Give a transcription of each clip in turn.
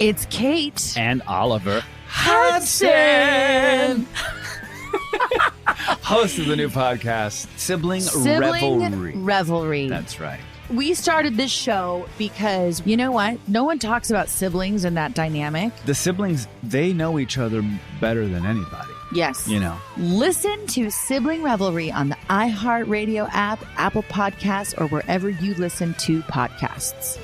It's Kate. And Oliver Hudson. Host of the new podcast, Sibling Revelry. That's right. We started this show because, you know what? No one talks about siblings and that dynamic. The siblings, they know each other better than anybody. Yes. You know. Listen to Sibling Revelry on the iHeartRadio app, Apple Podcasts, or wherever you listen to podcasts.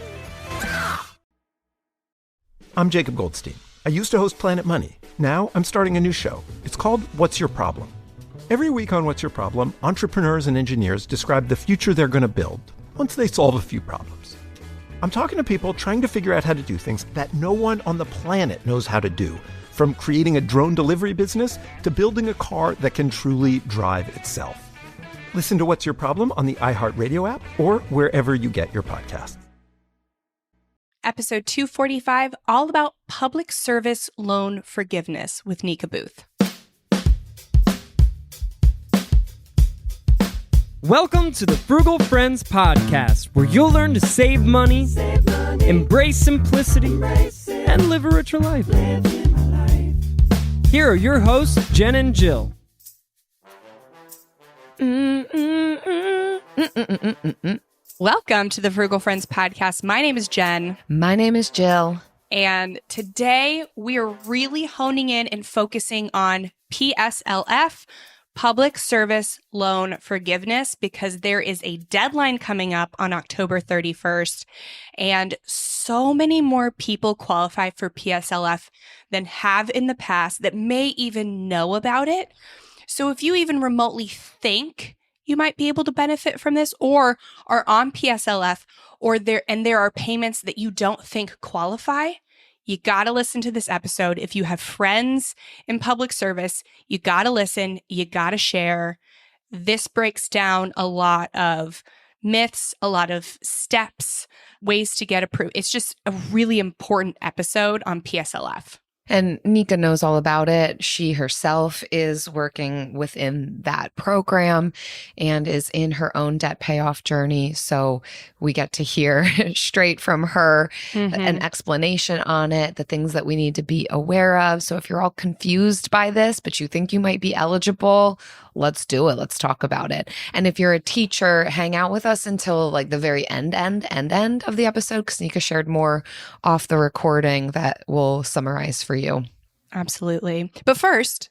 I'm Jacob Goldstein. I used to host Planet Money. Now I'm starting a new show. It's called What's Your Problem? Every week on What's Your Problem, entrepreneurs and engineers describe the future they're going to build once they solve a few problems. I'm talking to people trying to figure out how to do things that no one on the planet knows how to do, from creating a drone delivery business to building a car that can truly drive itself. Listen to What's Your Problem on the iHeartRadio app or wherever you get your podcasts. Episode 245, all about public service loan forgiveness with Nika Booth. Welcome to the Frugal Friends podcast, where you'll learn to save money, embrace simplicity, and live a richer life. Here are your hosts, Jen and Jill. Welcome to the Frugal Friends podcast. My name is Jen. My name is Jill. And today we are really honing in and focusing on PSLF, Public Service Loan Forgiveness, because there is a deadline coming up on October 31st, and so many more people qualify for PSLF than have in the past that may even know about it. So if you even remotely think you might be able to benefit from this, or are on PSLF, or there are payments that you don't think qualify, you got to listen to this episode. If you have friends in public service, you got to listen, you got to share. This breaks down a lot of myths, a lot of steps, ways to get approved. It's just a really important episode on PSLF. And Nika knows all about it. She herself is working within that program and is in her own debt payoff journey. So we get to hear straight from her an explanation on it, the things that we need to be aware of. So if you're all confused by this, but you think you might be eligible, let's do it. Let's talk about it. And if you're a teacher, hang out with us until like the very end of the episode, because Nika shared more off the recording that will summarize for you. Absolutely. But first,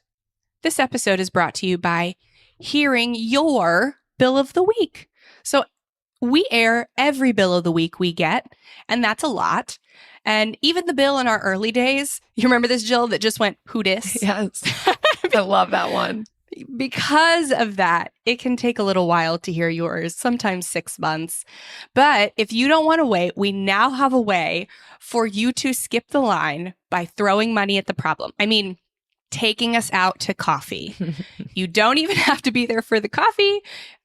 this episode is brought to you by hearing your bill of the week. So we air every bill of the week we get, and that's a lot. And even the bill in our early days, you remember this, Jill, that just went, who dis? Yes. I love that one. Because of that, it can take a little while to hear yours, sometimes 6 months. But if you don't want to wait, we now have a way for you to skip the line by throwing money at the problem. I mean, taking us out to coffee. You don't even have to be there for the coffee.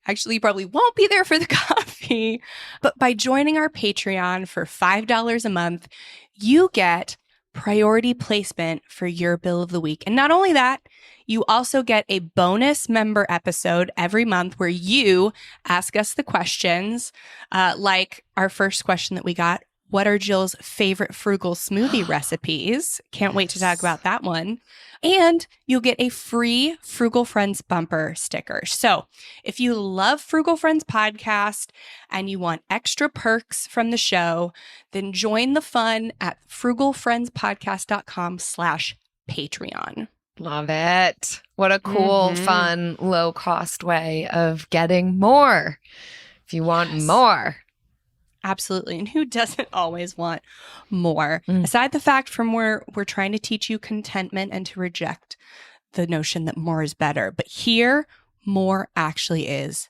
Actually, you probably won't be there for the coffee. But by joining our Patreon for $5 a month, you get priority placement for your bill of the week. And not only that, you also get a bonus member episode every month where you ask us the questions, like our first question that we got. What are Jill's favorite frugal smoothie recipes? Can't wait to talk about that one. And you'll get a free Frugal Friends bumper sticker. So if you love Frugal Friends podcast and you want extra perks from the show, then join the fun at frugalfriendspodcast.com/Patreon. Love it. What a cool, fun, low-cost way of getting more. If you want more. Absolutely. And who doesn't always want more? Aside the fact from where we're trying to teach you contentment and to reject the notion that more is better. But here, more actually is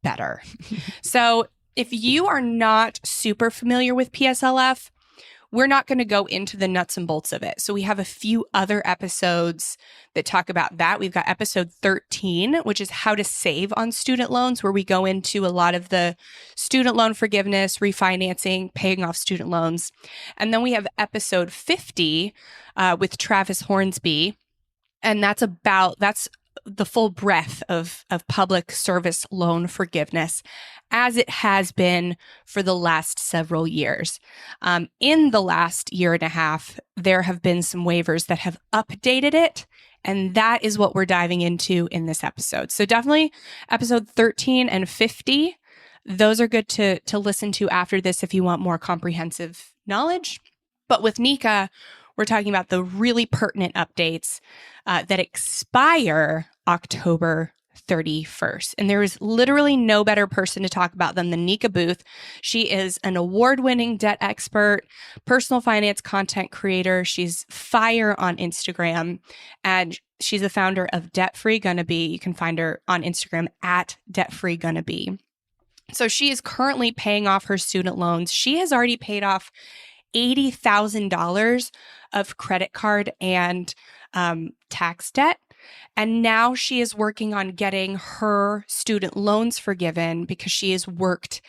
better. So if you are not super familiar with PSLF, we're not going to go into the nuts and bolts of it. So we have a few other episodes that talk about that. We've got episode 13, which is how to save on student loans, where we go into a lot of the student loan forgiveness, refinancing, paying off student loans. And then we have episode 50 with Travis Hornsby. And that's the full breadth of public service loan forgiveness as it has been for the last several years. In the last year and a half, there have been some waivers that have updated it, and that is what we're diving into in this episode. So definitely episode 13 and 50, those are good to listen to after this if you want more comprehensive knowledge. But with Nika, we're talking about the really pertinent updates that expire October 31st. And there is literally no better person to talk about them than Nika Booth. She is an award-winning debt expert, personal finance content creator. She's fire on Instagram, and she's the founder of Debt Free Gonna Be. You can find her on Instagram at Debt Free Gonna Be. So she is currently paying off her student loans. She has already paid off $80,000 of credit card and tax debt. And now she is working on getting her student loans forgiven because she has worked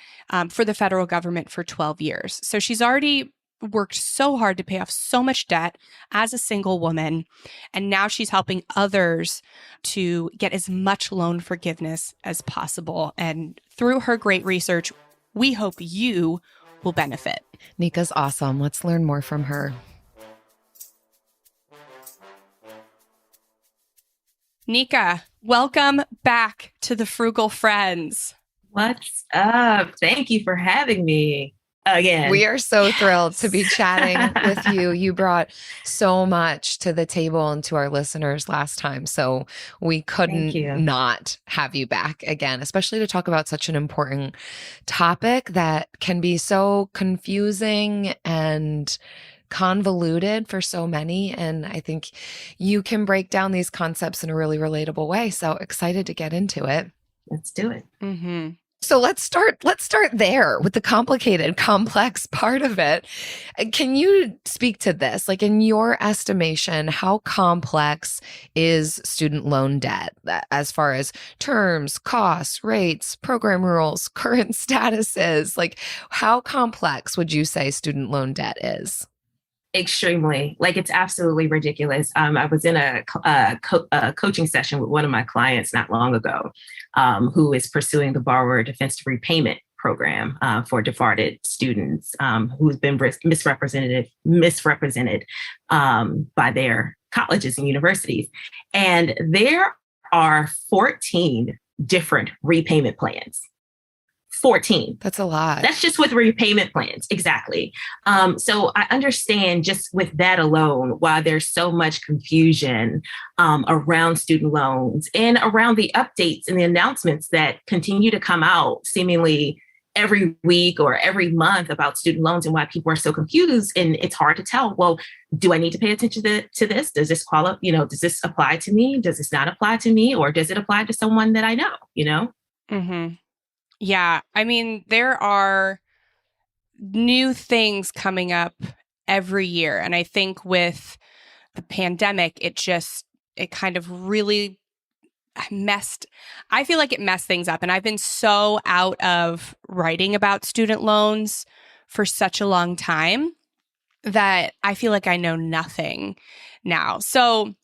for the federal government for 12 years. So she's already worked so hard to pay off so much debt as a single woman. And now she's helping others to get as much loan forgiveness as possible. And through her great research, we hope you will benefit. Nika's awesome. Let's learn more from her. Nika, welcome back to the Frugal Friends. What's up? Thank you for having me again. We are so thrilled to be chatting with you. You brought so much to the table and to our listeners last time, so we couldn't not have you back again, especially to talk about such an important topic that can be so confusing and convoluted for so many. And I think you can break down these concepts in a really relatable way. So excited to get into it. Let's do it. Mm-hmm. So let's start there with the complicated, complex part of it. Can you speak to this? Like, in your estimation, how complex is student loan debt as far as terms, costs, rates, program rules, current statuses? Like, how complex would you say student loan debt is? Extremely. Like, it's absolutely ridiculous. I was in a coaching session with one of my clients not long ago, who is pursuing the Borrower Defense to Repayment program for defrauded students who's been misrepresented by their colleges and universities. And there are 14 different repayment plans. 14. That's a lot. That's just with repayment plans. Exactly. So I understand just with that alone, why there's so much confusion around student loans and around the updates and the announcements that continue to come out seemingly every week or every month about student loans and why people are so confused. And it's hard to tell, well, do I need to pay attention to this? Does this qualify? Does this apply to me? Does this not apply to me? Or does it apply to someone that I know, Mm-hmm. Yeah. I mean, there are new things coming up every year. And I think with the pandemic, it kind of really I feel like it messed things up. And I've been so out of writing about student loans for such a long time that I feel like I know nothing now. So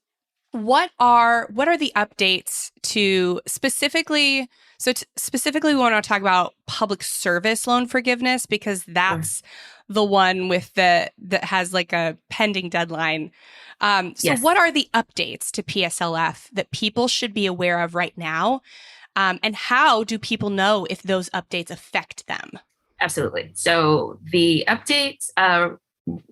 what are the updates to specifically? So specifically, we want to talk about public service loan forgiveness because that's the one that has like a pending deadline. So what are the updates to PSLF that people should be aware of right now? And how do people know if those updates affect them? Absolutely. So the updates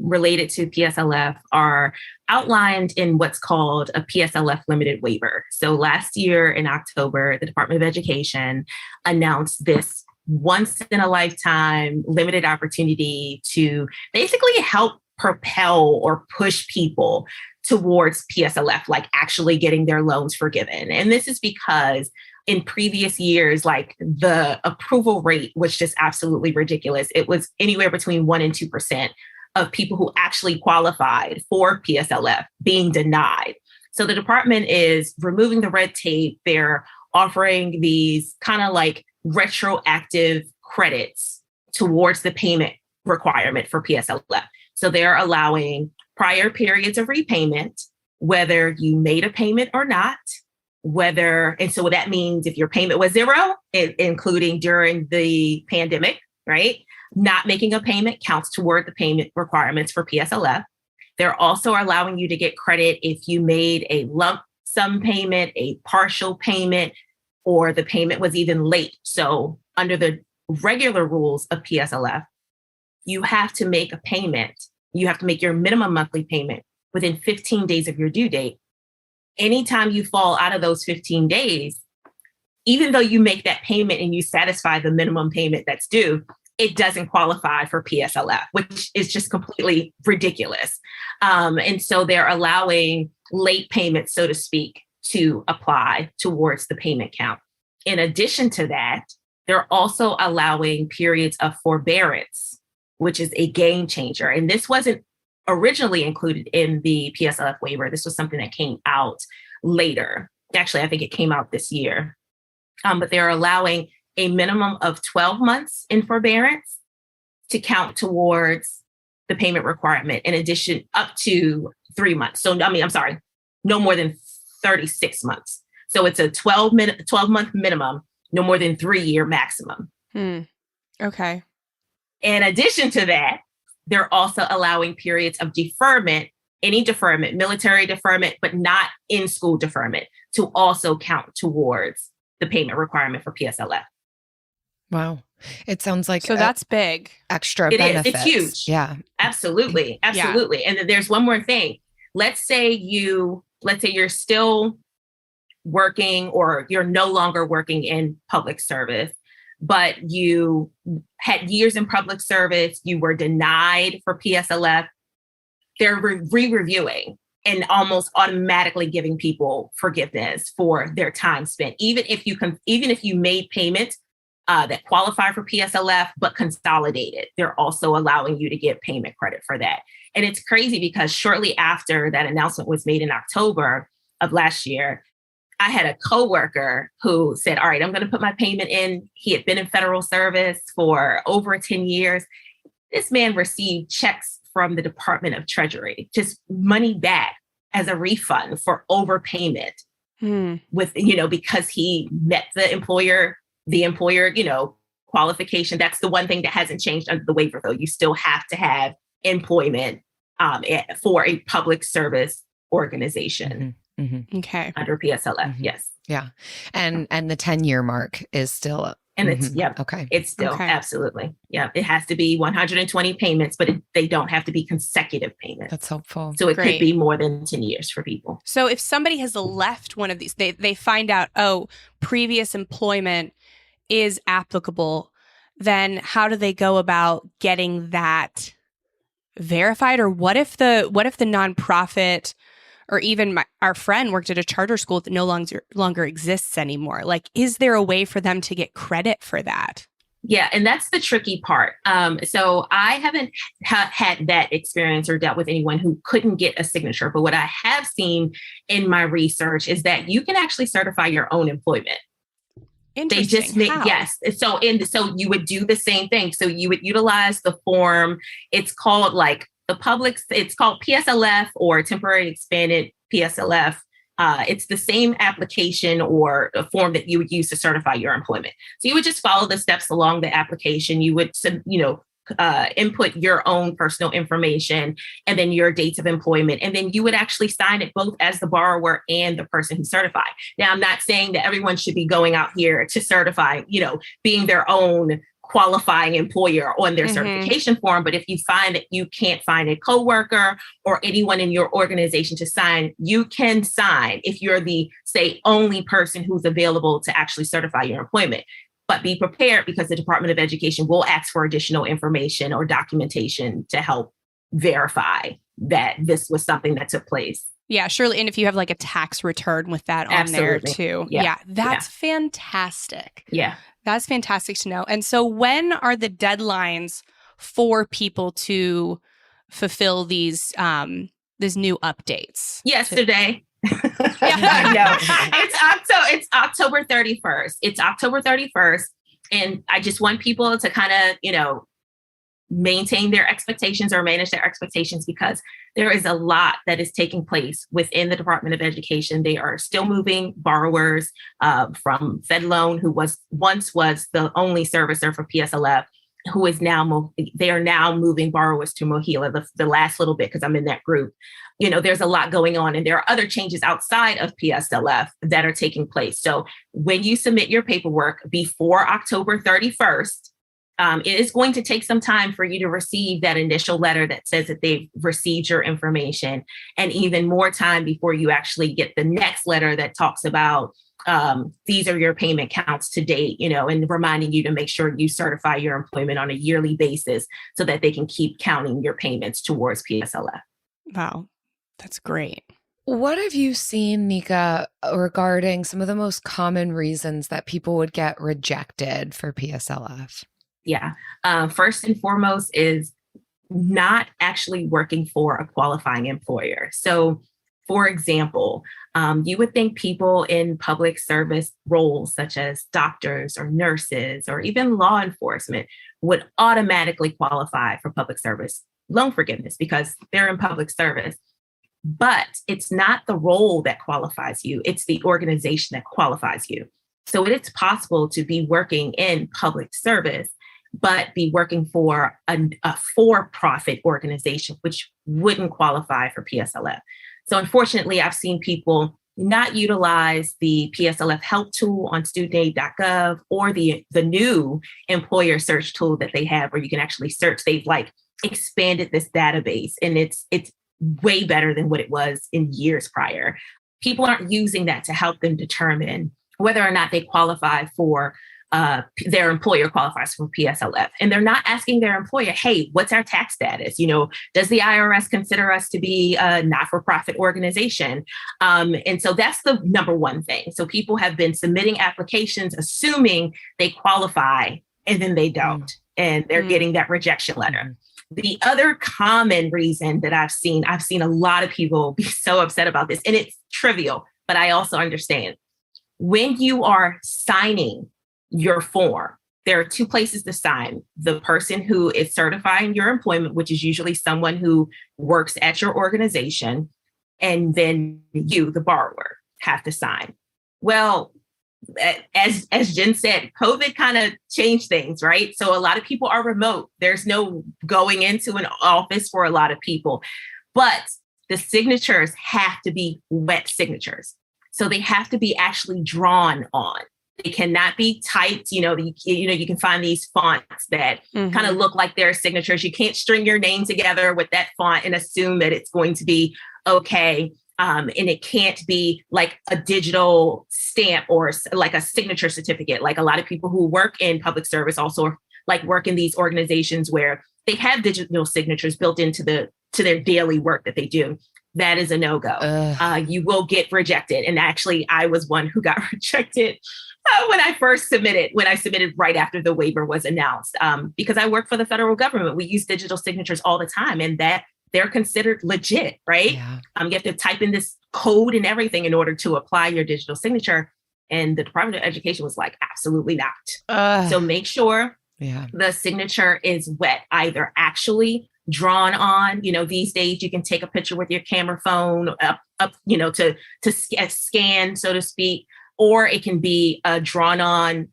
related to PSLF are outlined in what's called a PSLF limited waiver. So last year in October, the Department of Education announced this once in a lifetime limited opportunity to basically help propel or push people towards PSLF, like actually getting their loans forgiven. And this is because in previous years, like the approval rate was just absolutely ridiculous. It was anywhere between 1% and 2% of people who actually qualified for PSLF being denied. So the department is removing the red tape. They're offering these kind of like retroactive credits towards the payment requirement for PSLF. So they're allowing prior periods of repayment, whether you made a payment or not, and so that means if your payment was zero, including during the pandemic, right? Not making a payment counts toward the payment requirements for PSLF. They're also allowing you to get credit if you made a lump sum payment, a partial payment, or the payment was even late. So under the regular rules of PSLF, you have to make a payment. You have to make your minimum monthly payment within 15 days of your due date. Anytime you fall out of those 15 days, even though you make that payment and you satisfy the minimum payment that's due, it doesn't qualify for PSLF, which is just completely ridiculous. And so they're allowing late payments, so to speak, to apply towards the payment count. In addition to that, they're also allowing periods of forbearance, which is a game changer. And this wasn't originally included in the PSLF waiver. This was something that came out later. Actually, I think it came out this year. But they're allowing a minimum of 12 months in forbearance to count towards the payment requirement, in addition up to 3 months. So, no more than 36 months. So it's a 12-month minimum, no more than 3-year maximum. Okay. In addition to that, they're also allowing periods of deferment, any deferment, military deferment, but not in-school deferment, to also count towards the payment requirement for PSLF. Wow. It sounds like so that's big. Extra it benefits. It's huge. Yeah. Absolutely. Absolutely. Yeah. And there's one more thing. Let's say you're still working or you're no longer working in public service, but you had years in public service, you were denied for PSLF. They're re-reviewing and almost automatically giving people forgiveness for their time spent. Even if you made payments that qualify for PSLF, but consolidated, they're also allowing you to get payment credit for that. And it's crazy because shortly after that announcement was made in October of last year, I had a coworker who said, all right, I'm going to put my payment in. He had been in federal service for over 10 years. This man received checks from the Department of Treasury, just money back as a refund for overpayment with, because he met the employer, qualification. That's the one thing that hasn't changed under the waiver, though. You still have to have employment for a public service organization. Mm-hmm. Okay. Under PSLF. Mm-hmm. Yes. Yeah. And the 10-year mark is still. And it's, Okay. It's still, absolutely. Yeah. It has to be 120 payments, but they don't have to be consecutive payments. That's helpful. So it could be more than 10 years for people. So if somebody has left one of these, they find out, previous employment is applicable, then how do they go about getting that verified? Or what if the nonprofit, or even our friend worked at a charter school that no longer exists anymore? Like, is there a way for them to get credit for that? Yeah, and that's the tricky part. So I haven't had that experience or dealt with anyone who couldn't get a signature. But what I have seen in my research is that you can actually certify your own employment. They just make, yes. So you would do the same thing. So you would utilize the form. It's called it's called PSLF or temporary expanded PSLF. It's the same application or a form that you would use to certify your employment. So you would just follow the steps along the application. You would, input your own personal information and then your dates of employment. And then you would actually sign it both as the borrower and the person who certified. Now, I'm not saying that everyone should be going out here to certify, being their own qualifying employer on their certification form. But if you find that you can't find a coworker or anyone in your organization to sign, you can sign if you're the, say, only person who's available to actually certify your employment. But be prepared, because the Department of Education will ask for additional information or documentation to help verify that this was something that took place. Yeah, surely. And if you have like a tax return with that on there too. Yeah, that's fantastic. Yeah. That's fantastic to know. And so when are the deadlines for people to fulfill these new updates? Yesterday. No. It's October 31st. It's October 31st. And I just want people to kind of, maintain their expectations or manage their expectations, because there is a lot that is taking place within the Department of Education. They are still moving borrowers from FedLoan, who once was the only servicer for PSLF, who is now, they are now moving borrowers to Mohila, the last little bit, because I'm in that group. There's a lot going on, and there are other changes outside of PSLF that are taking place. So when you submit your paperwork before October 31st, it is going to take some time for you to receive that initial letter that says that they've received your information, and even more time before you actually get the next letter that talks about these are your payment counts to date, and reminding you to make sure you certify your employment on a yearly basis so that they can keep counting your payments towards PSLF. Wow, that's great. What have you seen, Nika, regarding some of the most common reasons that people would get rejected for PSLF? Yeah. First and foremost is not actually working for a qualifying employer. So, for example, you would think people in public service roles such as doctors or nurses or even law enforcement would automatically qualify for public service loan forgiveness because they're in public service. But it's not the role that qualifies you. It's the organization that qualifies you. So it's possible to be working in public service, but be working for a for-profit organization, which wouldn't qualify for PSLF. So unfortunately, I've seen people not utilize the PSLF help tool on studentaid.gov or the new employer search tool that they have where you can actually search. They've expanded this database, and it's way better than what it was in years prior. People aren't using that to help them determine whether or not they qualify for their employer qualifies for PSLF. And they're not asking their employer, hey, what's our tax status? Does the IRS consider us to be a not-for-profit organization? And so that's the number one thing. So people have been submitting applications assuming they qualify, and then they don't. And they're getting that rejection letter. The other common reason that I've seen a lot of people be so upset about this, and it's trivial, but I also understand. When you are signing your form, there are two places to sign. The person who is certifying your employment, which is usually someone who works at your organization, and then you, the borrower, have to sign. Well, as Jen said, COVID kind of changed things, right? So a lot of people are remote. There's no going into an office for a lot of people, but the signatures have to be wet signatures. So they have to be actually drawn on. They cannot be typed. You can find these fonts that kind of look like their signatures. You can't string your name together with that font and assume that it's going to be okay. And it can't be like a digital stamp or like a signature certificate. Like a lot of people who work in public service also work in these organizations where they have digital signatures built into their daily work that they do. That is a no-go. You will get rejected. And actually, I was one who got rejected when I submitted right after the waiver was announced, because I work for the federal government. We use digital signatures all the time, and that they're considered legit, right? Yeah. You have to type in this code and everything in order to apply your digital signature. And the Department of Education was like, absolutely not. So make sure the signature is wet, either actually drawn on. These days you can take a picture with your camera phone up to scan, so to speak, or it can be drawn on.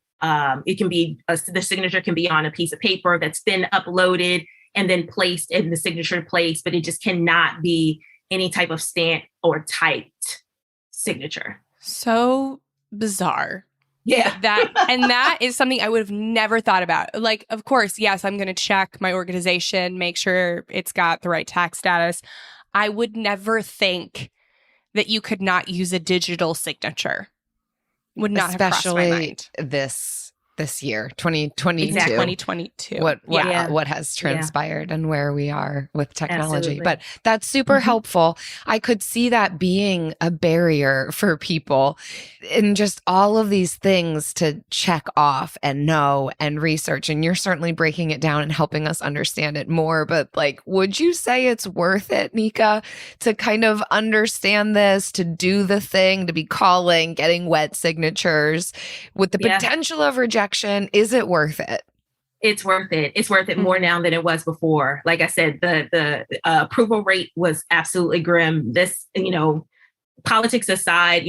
It can be the signature can be on a piece of paper that's been uploaded and then placed in the signature place, but it just cannot be any type of stamp or typed signature. So bizarre. Yeah. That is something I would have never thought about. Of course, yes, I'm going to check my organization, make sure it's got the right tax status. I would never think that you could not use a digital signature. Would not have crossed my mind. This year, 2022. Exactly. 2022. What has transpired and where we are with technology. Absolutely. But that's super helpful. I could see that being a barrier for people, and just all of these things to check off and know and research. And you're certainly breaking it down and helping us understand it more. But would you say it's worth it, Nika, to kind of understand this, to do the thing, to be calling, getting wet signatures with the potential of rejection? Is it worth it? It's worth it. It's worth it more now than it was before. Like I said, the approval rate was absolutely grim. This, politics aside,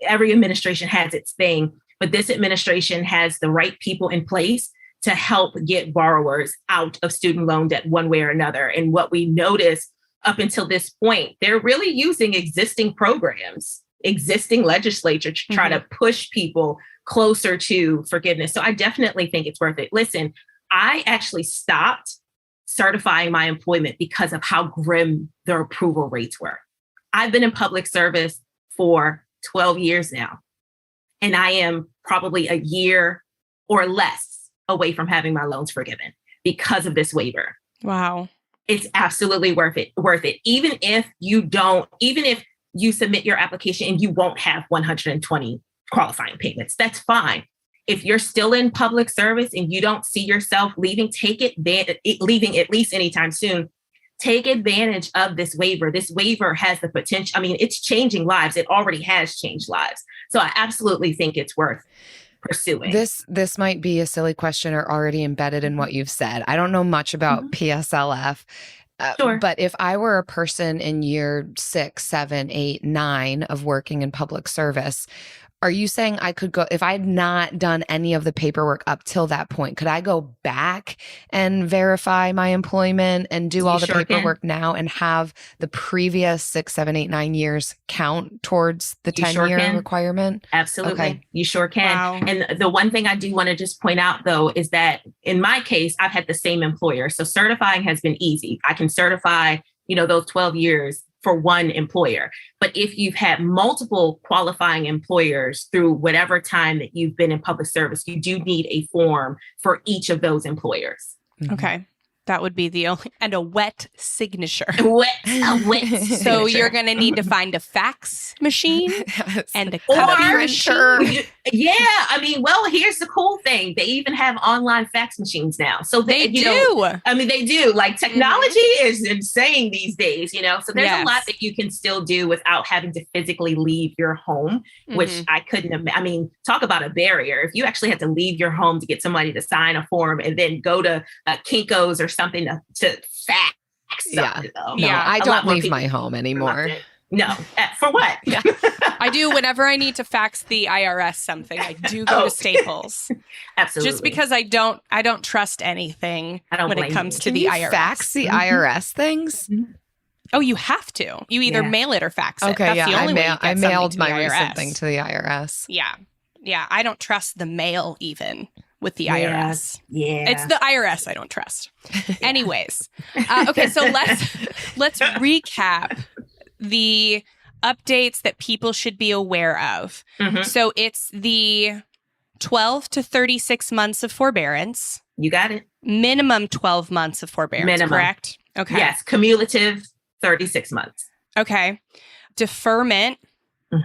every administration has its thing, but this administration has the right people in place to help get borrowers out of student loan debt one way or another. And what we noticed up until this point, they're really using existing programs, existing legislature to try to push people closer to forgiveness. So I definitely think it's worth it. Listen, I actually stopped certifying my employment because of how grim their approval rates were. I've been in public service for 12 years now, and I am probably a year or less away from having my loans forgiven because of this waiver. Wow. It's absolutely worth it. Even if you submit your application and you won't have 120 qualifying payments, that's fine. If you're still in public service and you don't see yourself leaving at least anytime soon, take advantage of this waiver. This waiver has the potential. I mean, it's changing lives. It already has changed lives. So I absolutely think it's worth pursuing. This might be a silly question or already embedded in what you've said. I don't know much about PSLF. Sure. But if I were a person in year 6, 7, 8, 9 of working in public service, are you saying I could go, if I had not done any of the paperwork up till that point, could I go back and verify my employment and do all the paperwork now and have the previous 6, 7, 8, 9 years count towards the 10-year requirement? Absolutely. Okay. You sure can. Wow. And the one thing I do want to just point out, though, is that in my case, I've had the same employer. So certifying has been easy. I can certify, those 12 years for one employer. But if you've had multiple qualifying employers through whatever time that you've been in public service, you do need a form for each of those employers. Okay. That would be the only, and a wet signature. A wet signature. So you're going to need to find a fax machine and a copy machine. Yeah. I mean, well, here's the cool thing. They even have online fax machines now. So they do. They do. Like, technology is insane these days, So there's a lot that you can still do without having to physically leave your home, which I couldn't imagine. I mean, talk about a barrier. If you actually had to leave your home to get somebody to sign a form and then go to Kinko's or something to fax something. I don't leave my home anymore. No. For what? Yeah. I do whenever I need to fax the IRS something. I do go to Staples. Absolutely. Just because I don't trust anything when it comes to the IRS. Fax the IRS things? Mm-hmm. Oh, you have to. You either mail it or fax it. Okay, That's the only way you get I mailed my IRS. recent thing to the IRS. Yeah. Yeah, I don't trust the mail even with the IRS. Yeah. It's the IRS I don't trust. Anyways. Okay, so let's recap the updates that people should be aware of. So it's the 12 to 36 months of forbearance. You got it. Minimum 12 months of forbearance, correct? Okay. Yes, cumulative 36 months. Okay. Deferment,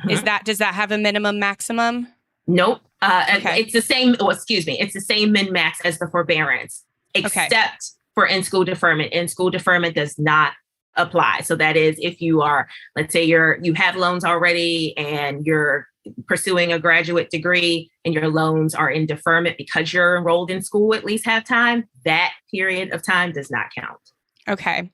does that have a minimum maximum? Nope. Okay. It's the same. It's the same min max as the forbearance, except for in-school deferment. In-school deferment does not apply. So that is if you are, let's say you have loans already and you're pursuing a graduate degree and your loans are in deferment because you're enrolled in school at least half time, that period of time does not count. Okay.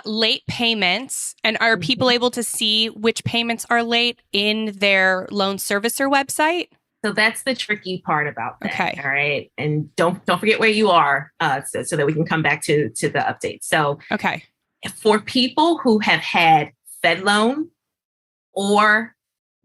Late payments. And are people able to see which payments are late in their loan servicer website? So that's the tricky part about that. Okay. All right. And don't forget where you are so that we can come back to the update. So for people who have had Fed loan or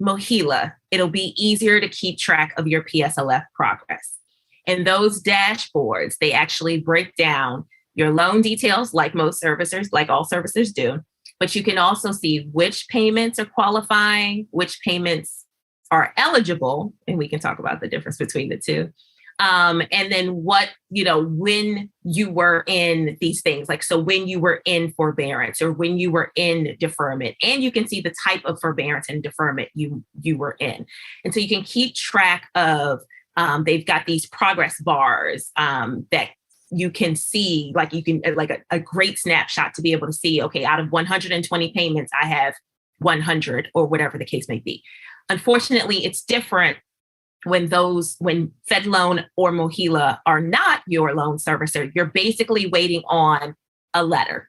MOHELA, it'll be easier to keep track of your PSLF progress. And those dashboards, they actually break down your loan details like most servicers, like all servicers do. But you can also see which payments are qualifying, which payments are eligible, and we can talk about the difference between the two. And then when you were in these things, like, so when you were in forbearance or when you were in deferment, and you can see the type of forbearance and deferment you were in. And so you can keep track of, they've got these progress bars that you can see, like you can, like a great snapshot to be able to see, okay, out of 120 payments, I have 100 or whatever the case may be. Unfortunately, it's different when FedLoan or Mohila are not your loan servicer, you're basically waiting on a letter.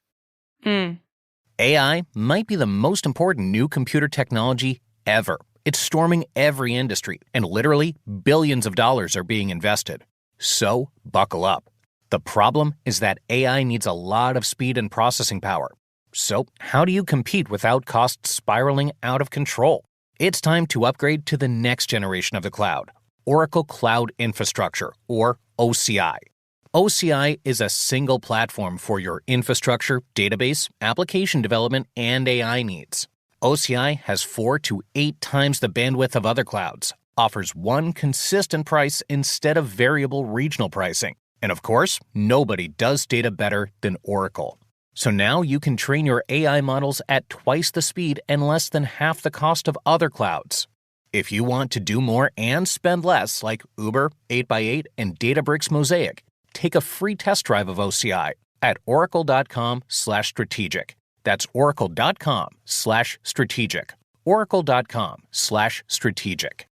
AI might be the most important new computer technology ever. It's storming every industry, and literally billions of dollars are being invested. So buckle up. The problem is that AI needs a lot of speed and processing power. So how do you compete without costs spiraling out of control? It's time to upgrade to the next generation of the cloud, Oracle Cloud Infrastructure, or OCI. OCI is a single platform for your infrastructure, database, application development, and AI needs. OCI has 4 to 8 times the bandwidth of other clouds, offers one consistent price instead of variable regional pricing. And of course, nobody does data better than Oracle. So now you can train your AI models at twice the speed and less than half the cost of other clouds. If you want to do more and spend less, like Uber, 8x8, and Databricks Mosaic, take a free test drive of OCI at oracle.com/strategic. That's oracle.com/strategic. oracle.com/strategic.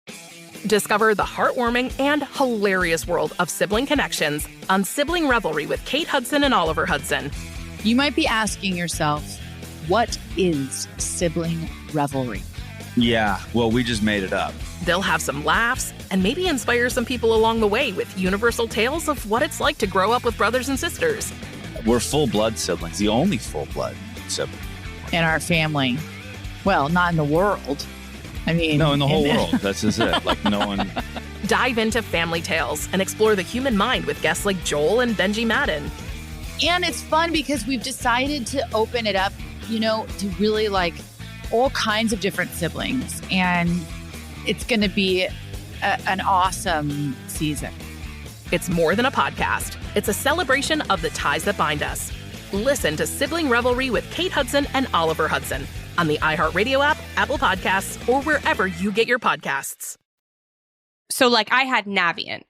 Discover the heartwarming and hilarious world of sibling connections on Sibling Revelry with Kate Hudson and Oliver Hudson. You might be asking yourself, what is sibling revelry? Yeah, well, we just made it up. They'll have some laughs and maybe inspire some people along the way with universal tales of what it's like to grow up with brothers and sisters. We're full-blood siblings, the only full-blood sibling. In our family. Well, not in the world. I mean... No, in the whole world. That's just it. Like, no one... Dive into family tales and explore the human mind with guests like Joel and Benji Madden. And it's fun because we've decided to open it up, to really like all kinds of different siblings. And it's going to be an awesome season. It's more than a podcast. It's a celebration of the ties that bind us. Listen to Sibling Revelry with Kate Hudson and Oliver Hudson on the iHeartRadio app, Apple Podcasts, or wherever you get your podcasts. So like I had Navient.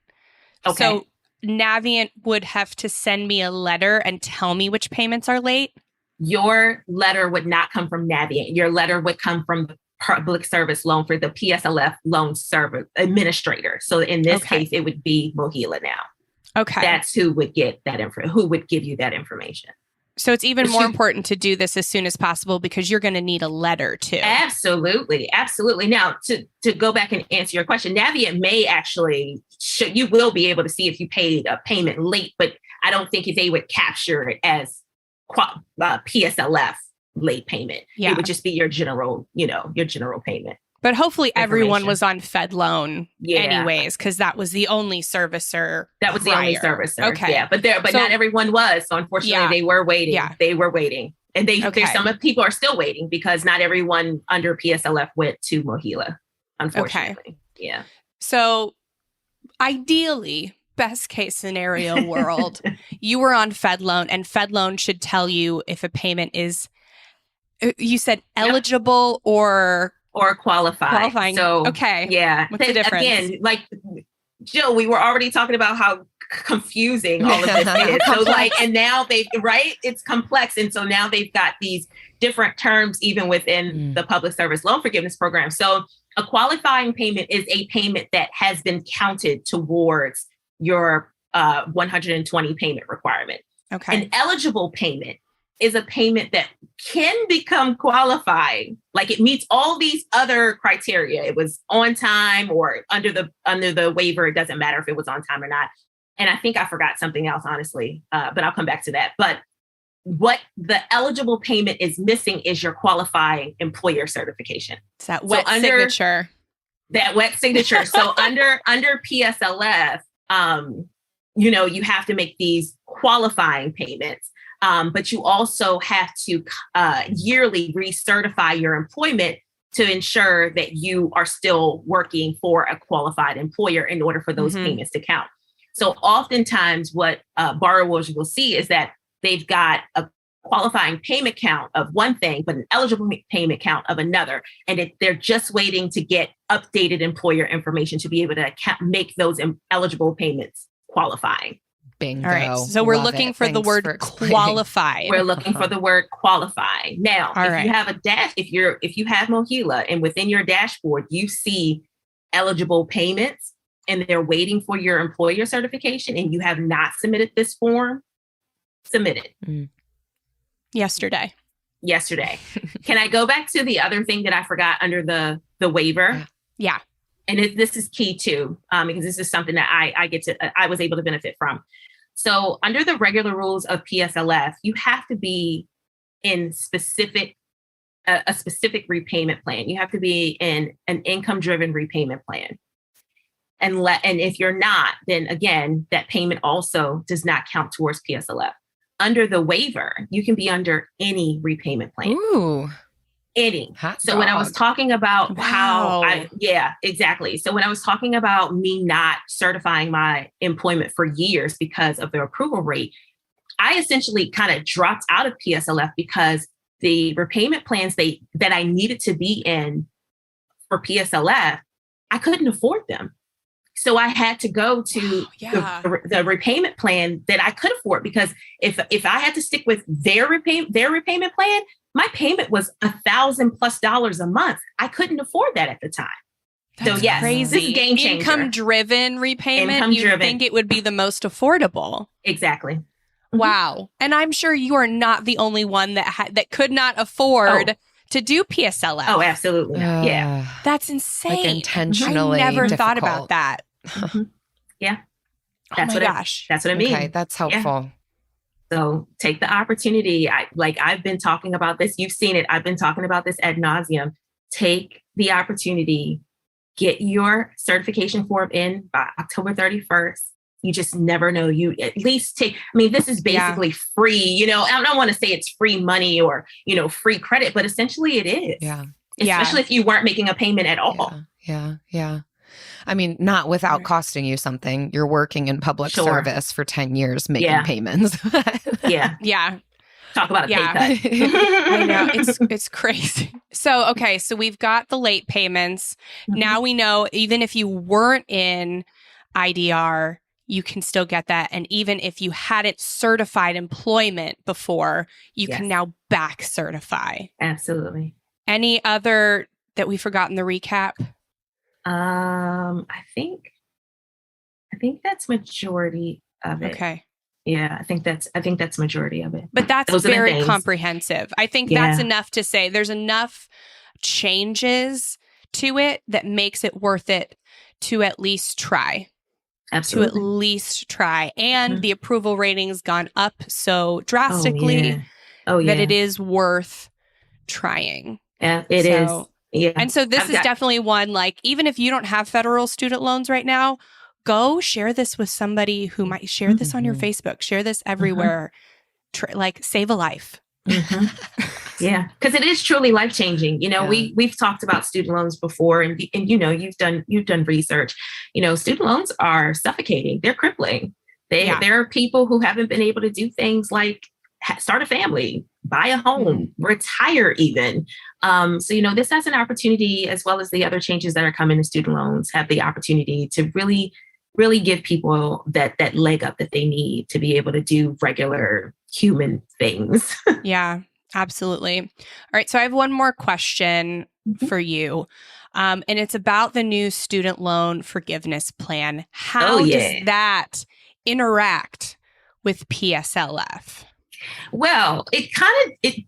Okay. So Navient would have to send me a letter and tell me which payments are late? Your letter would not come from Navient. Your letter would come from the public service loan for the PSLF loan service administrator. So in this case, it would be Mohila now. Okay. That's who would get that who would give you that information. So it's even more important to do this as soon as possible because you're going to need a letter too. Absolutely. Absolutely. Now, to go back and answer your question, Navient may actually, you will be able to see if you paid a payment late, but I don't think if they would capture it as PSLF late payment. Yeah. It would just be your general payment. But hopefully everyone was on FedLoan anyways, because that was the only servicer. That was the only servicer. Okay. Yeah, but not everyone was. So unfortunately, they were waiting. Yeah. They were waiting. And there's some people are still waiting because not everyone under PSLF went to Mohila, unfortunately. Okay. Yeah. So ideally, best case scenario world, you were on FedLoan and FedLoan should tell you if a payment is, you said eligible or qualifying. So, okay. Yeah. What's the difference? Again, like Jill, we were already talking about how confusing all of this is. So and now it's complex. And so now they've got these different terms, even within the public service loan forgiveness program. So a qualifying payment is a payment that has been counted towards your 120 payment requirement. Okay. An eligible payment is a payment that can become qualifying. Like it meets all these other criteria. It was on time or under the waiver. It doesn't matter if it was on time or not. And I think I forgot something else, honestly, but I'll come back to that. But what the eligible payment is missing is your qualifying employer certification. It's that wet signature. That wet signature. So under PSLF, you have to make these qualifying payments. But you also have to yearly recertify your employment to ensure that you are still working for a qualified employer in order for those payments to count. So oftentimes what borrowers will see is that they've got a qualifying payment count of one thing, but an eligible payment count of another. And they're just waiting to get updated employer information to be able to make those eligible payments qualifying. Bingo. All right. So we're looking for the word qualified. We're looking for the word qualify. Now, you have if you have Mohila and within your dashboard, you see eligible payments, and they're waiting for your employer certification and you have not submitted this form, submit it. Yesterday. Can I go back to the other thing that I forgot under the waiver? Yeah. And this is key too, because this is something that I was able to benefit from. So under the regular rules of PSLF, you have to be in a specific repayment plan. You have to be in an income-driven repayment plan. And if you're not, then again, that payment also does not count towards PSLF. Under the waiver, you can be under any repayment plan. Ooh. Any. So when I was talking about exactly. So when I was talking about me not certifying my employment for years because of the approval rate, I essentially kind of dropped out of PSLF because the repayment plans that I needed to be in for PSLF, I couldn't afford them. So I had to go to the repayment plan that I could afford, because if I had to stick with their repayment plan, my payment was $1,000+ a month. I couldn't afford that at the time. That's so yes, crazy. This is a game changer. Income-driven repayment, you think it would be the most affordable. Exactly. Wow. And I'm sure you are not the only one that could not afford to do PSLF. Oh, absolutely. Yeah. That's insane. Like intentionally I never difficult. thought about that. Yeah. That's gosh. That's what I mean. Okay, that's helpful. Yeah. So take the opportunity. I've been talking about this. You've seen it. I've been talking about this ad nauseum. Take the opportunity. Get your certification form in by October 31st. You just never know. You at least this is basically free, I don't want to say it's free money or, free credit, but essentially it is. Yeah. Especially if you weren't making a payment at all. Yeah. I mean, not without costing you something. You're working in public service for 10 years making payments. Yeah. Talk about a pay cut. I know. It's crazy. So we've got the late payments. Now we know even if you weren't in IDR, you can still get that. And even if you hadn't certified employment before, you can now back certify. Absolutely. Any other that we forgot in the recap? I think that's majority of it. Okay. Yeah, I think that's majority of it. But that's very comprehensive. I think that's enough to say there's enough changes to it that makes it worth it to at least try. Absolutely. To at least try. And the approval rating's gone up so drastically that it is worth trying. Yeah, it is. Yeah. And so this is definitely one, even if you don't have federal student loans right now, go share this with somebody who might share this on your Facebook, share this everywhere, save a life. Yeah, because it is truly life-changing. We've talked about student loans before, and you've done research. Student loans are suffocating. They're crippling. There are people who haven't been able to do things like start a family, buy a home, retire even. So, this has an opportunity, as well as the other changes that are coming to student loans, have the opportunity to really give people that leg up that they need to be able to do regular human things. Yeah, absolutely. All right. So I have one more question for you. And it's about the new student loan forgiveness plan. How does that interact with PSLF? Well, it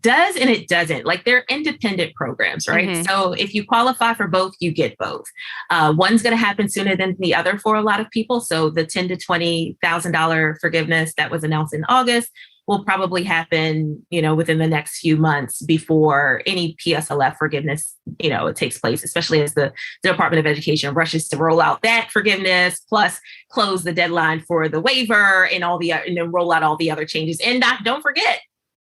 does and it doesn't. They're independent programs, right? So if you qualify for both, you get both. One's going to happen sooner than the other for a lot of people. So the $10,000 to $20,000 forgiveness that was announced in August will probably happen, within the next few months before any PSLF forgiveness, it takes place, especially as the Department of Education rushes to roll out that forgiveness, plus close the deadline for the waiver and then roll out all the other changes. And don't forget,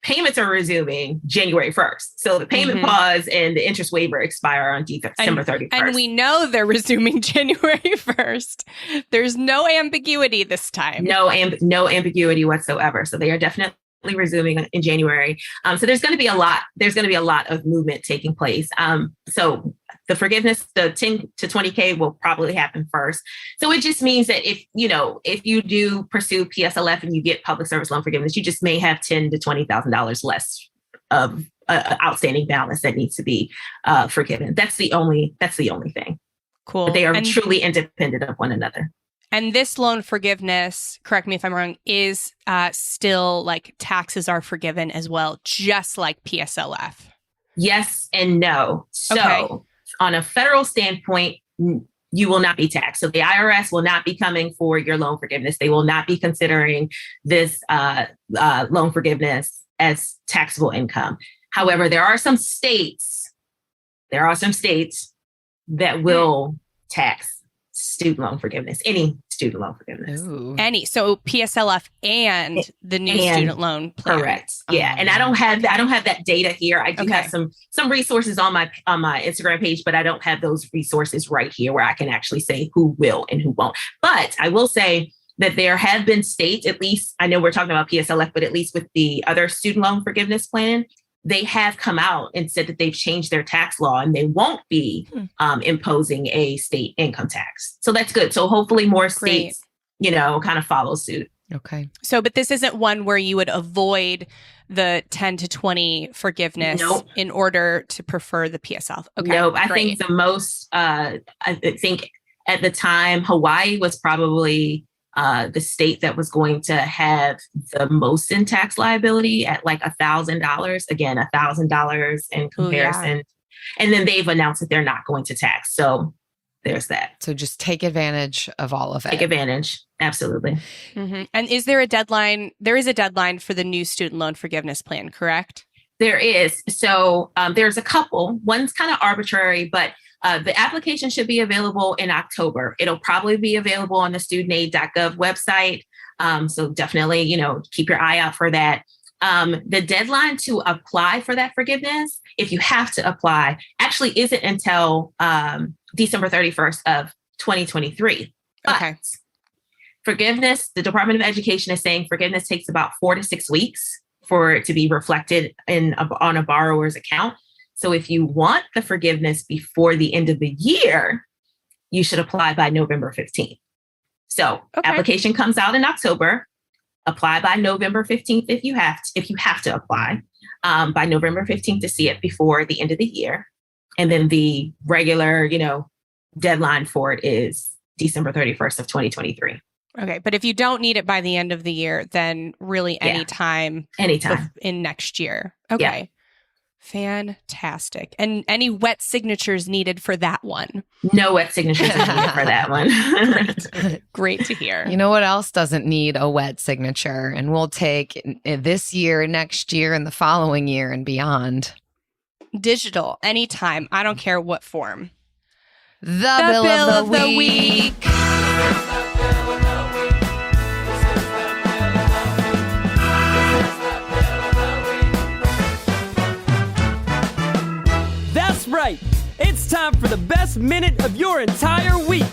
payments are resuming January 1st. So the payment pause and the interest waiver expire on December 31st. And we know they're resuming January 1st. There's no ambiguity this time. No ambiguity whatsoever. So they are definitely resuming in January. So there's going to be a lot of movement taking place. So the forgiveness, the 10 to 20K will probably happen first. So it just means that if you do pursue PSLF and you get public service loan forgiveness, you just may have $10,000 to $20,000 less of outstanding balance that needs to be forgiven. That's the only thing. Cool. But they are truly independent of one another. And this loan forgiveness, correct me if I'm wrong, is still like taxes are forgiven as well, just like PSLF. Yes and no. So on a federal standpoint, you will not be taxed. So the IRS will not be coming for your loan forgiveness. They will not be considering this loan forgiveness as taxable income. However, there are some states that will tax student loan forgiveness, any student loan forgiveness. Ooh. Any. So PSLF and the new student loan plan. Correct. Yeah. And I don't have that data here. I do have some resources on my Instagram page, but I don't have those resources right here where I can actually say who will and who won't. But I will say that there have been states, at least, I know we're talking about PSLF, but at least with the other student loan forgiveness plan, they have come out and said that they've changed their tax law and they won't be imposing a state income tax. So that's good. So hopefully more states, kind of follow suit. Okay. So, but this isn't one where you would avoid the 10 to 20 forgiveness in order to prefer the PSL. Okay. Nope. I think the most, I think at the time, Hawaii was probably the state that was going to have the most in tax liability at like $1,000. Again, $1,000 in comparison. Yeah. And then they've announced that they're not going to tax. So there's that. So just take advantage of all of it. Take advantage. Absolutely. Mm-hmm. And is there a deadline? There is a deadline for the new student loan forgiveness plan, correct? There is. So there's a couple. One's kind of arbitrary, but the application should be available in October. It'll probably be available on the studentaid.gov website. So definitely, keep your eye out for that. The deadline to apply for that forgiveness, if you have to apply, actually isn't until December 31st of 2023. Okay. But forgiveness, the Department of Education is saying forgiveness takes about 4 to 6 weeks for it to be reflected on a borrower's account. So if you want the forgiveness before the end of the year, you should apply by November 15th. So application comes out in October. Apply by November 15th if you have to apply by November 15th to see it before the end of the year. And then the regular, deadline for it is December 31st of 2023. Okay. But if you don't need it by the end of the year, then really anytime in next year. Okay. Yeah. Fantastic. And any wet signatures needed for that one? No wet signatures needed for that one. Great to hear. You know what else doesn't need a wet signature? And we'll take this year, next year, and the following year and beyond. Digital, anytime. I don't care what form. The bill of the week. Right. It's time for the best minute of your entire week.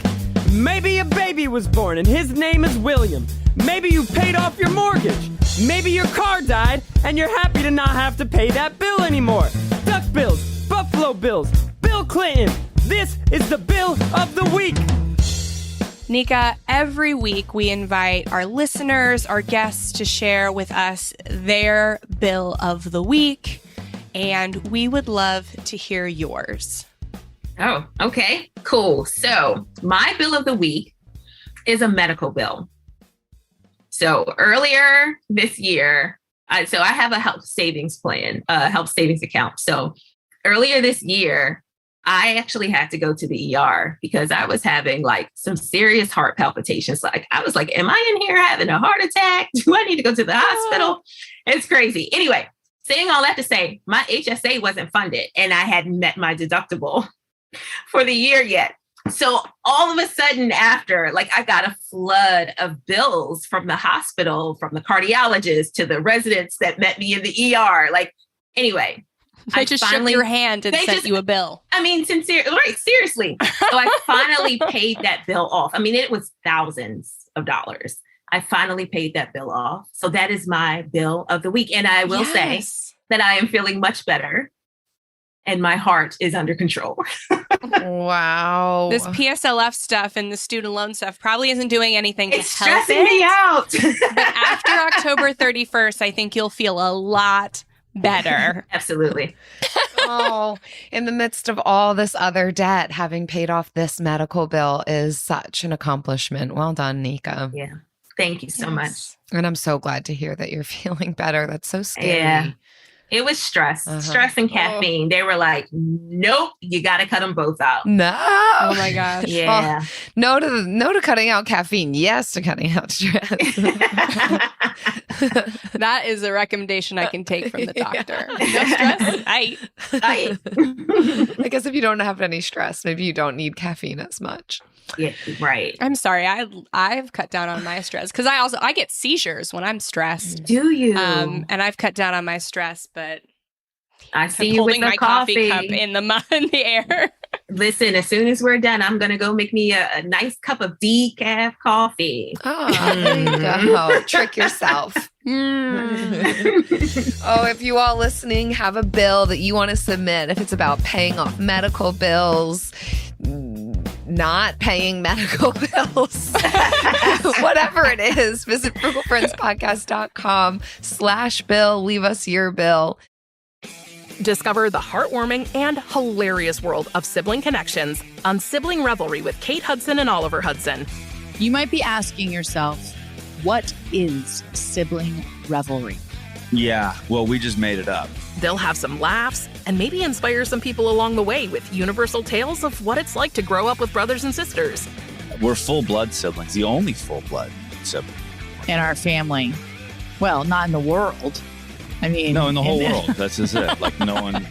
Maybe a baby was born and his name is William. Maybe you paid off your mortgage. Maybe your car died and you're happy to not have to pay that bill anymore. Duck Bills, Buffalo Bills, Bill Clinton. This is the bill of the week. Nika, every week we invite our listeners, our guests to share with us their bill of the week. And we would love to hear yours. Oh, okay, cool. So my bill of the week is a medical bill. So earlier this year, I have a health savings plan, health savings account. So earlier this year, I actually had to go to the ER because I was having like some serious heart palpitations. Like I was like, am I in here having a heart attack? Do I need to go to the hospital? It's crazy. Anyway. Saying all that to say, my HSA wasn't funded and I hadn't met my deductible for the year yet. So all of a sudden after, I got a flood of bills from the hospital, from the cardiologist to the residents that met me in the ER. Anyway. They just shook your hand and sent you a bill. I mean, seriously. So I finally paid that bill off. I mean, it was thousands of dollars. I finally paid that bill off. So that is my bill of the week. And I will say that I am feeling much better and my heart is under control. Wow. This PSLF stuff and the student loan stuff probably isn't doing anything to help it. It's stressing me out. But after October 31st, I think you'll feel a lot better. Absolutely. Oh, in the midst of all this other debt, having paid off this medical bill is such an accomplishment. Well done, Nika. Yeah. Thank you so much. And I'm so glad to hear that you're feeling better. That's so scary. Yeah. It was stress, stress and caffeine. They were like, nope, you got to cut them both out. No. Oh my gosh. Yeah. Well, no to cutting out caffeine. Yes to cutting out stress. That is a recommendation I can take from the doctor. No stress. I guess if you don't have any stress, maybe you don't need caffeine as much. Yeah, right. I'm sorry. I've cut down on my stress because I get seizures when I'm stressed. Do you? And I've cut down on my stress, but I see you with my coffee cup in the air. Listen, as soon as we're done, I'm gonna go make me a nice cup of decaf coffee. Oh, there you go. Trick yourself. Oh, if you all listening have a bill that you want to submit, if it's about paying off medical bills, not paying medical bills, whatever it is, visit frugalfriendspodcast.com/bill. Leave us your bill. Discover the heartwarming and hilarious world of sibling connections on Sibling Revelry with Kate Hudson and Oliver Hudson. You might be asking yourself, what is sibling revelry? Yeah, well, we just made it up. They'll have some laughs and maybe inspire some people along the way with universal tales of what it's like to grow up with brothers and sisters. We're full-blood siblings, the only full-blood sibling. In our family. Well, not in the world. I mean... No, in the whole world. That's just it. Like, no one...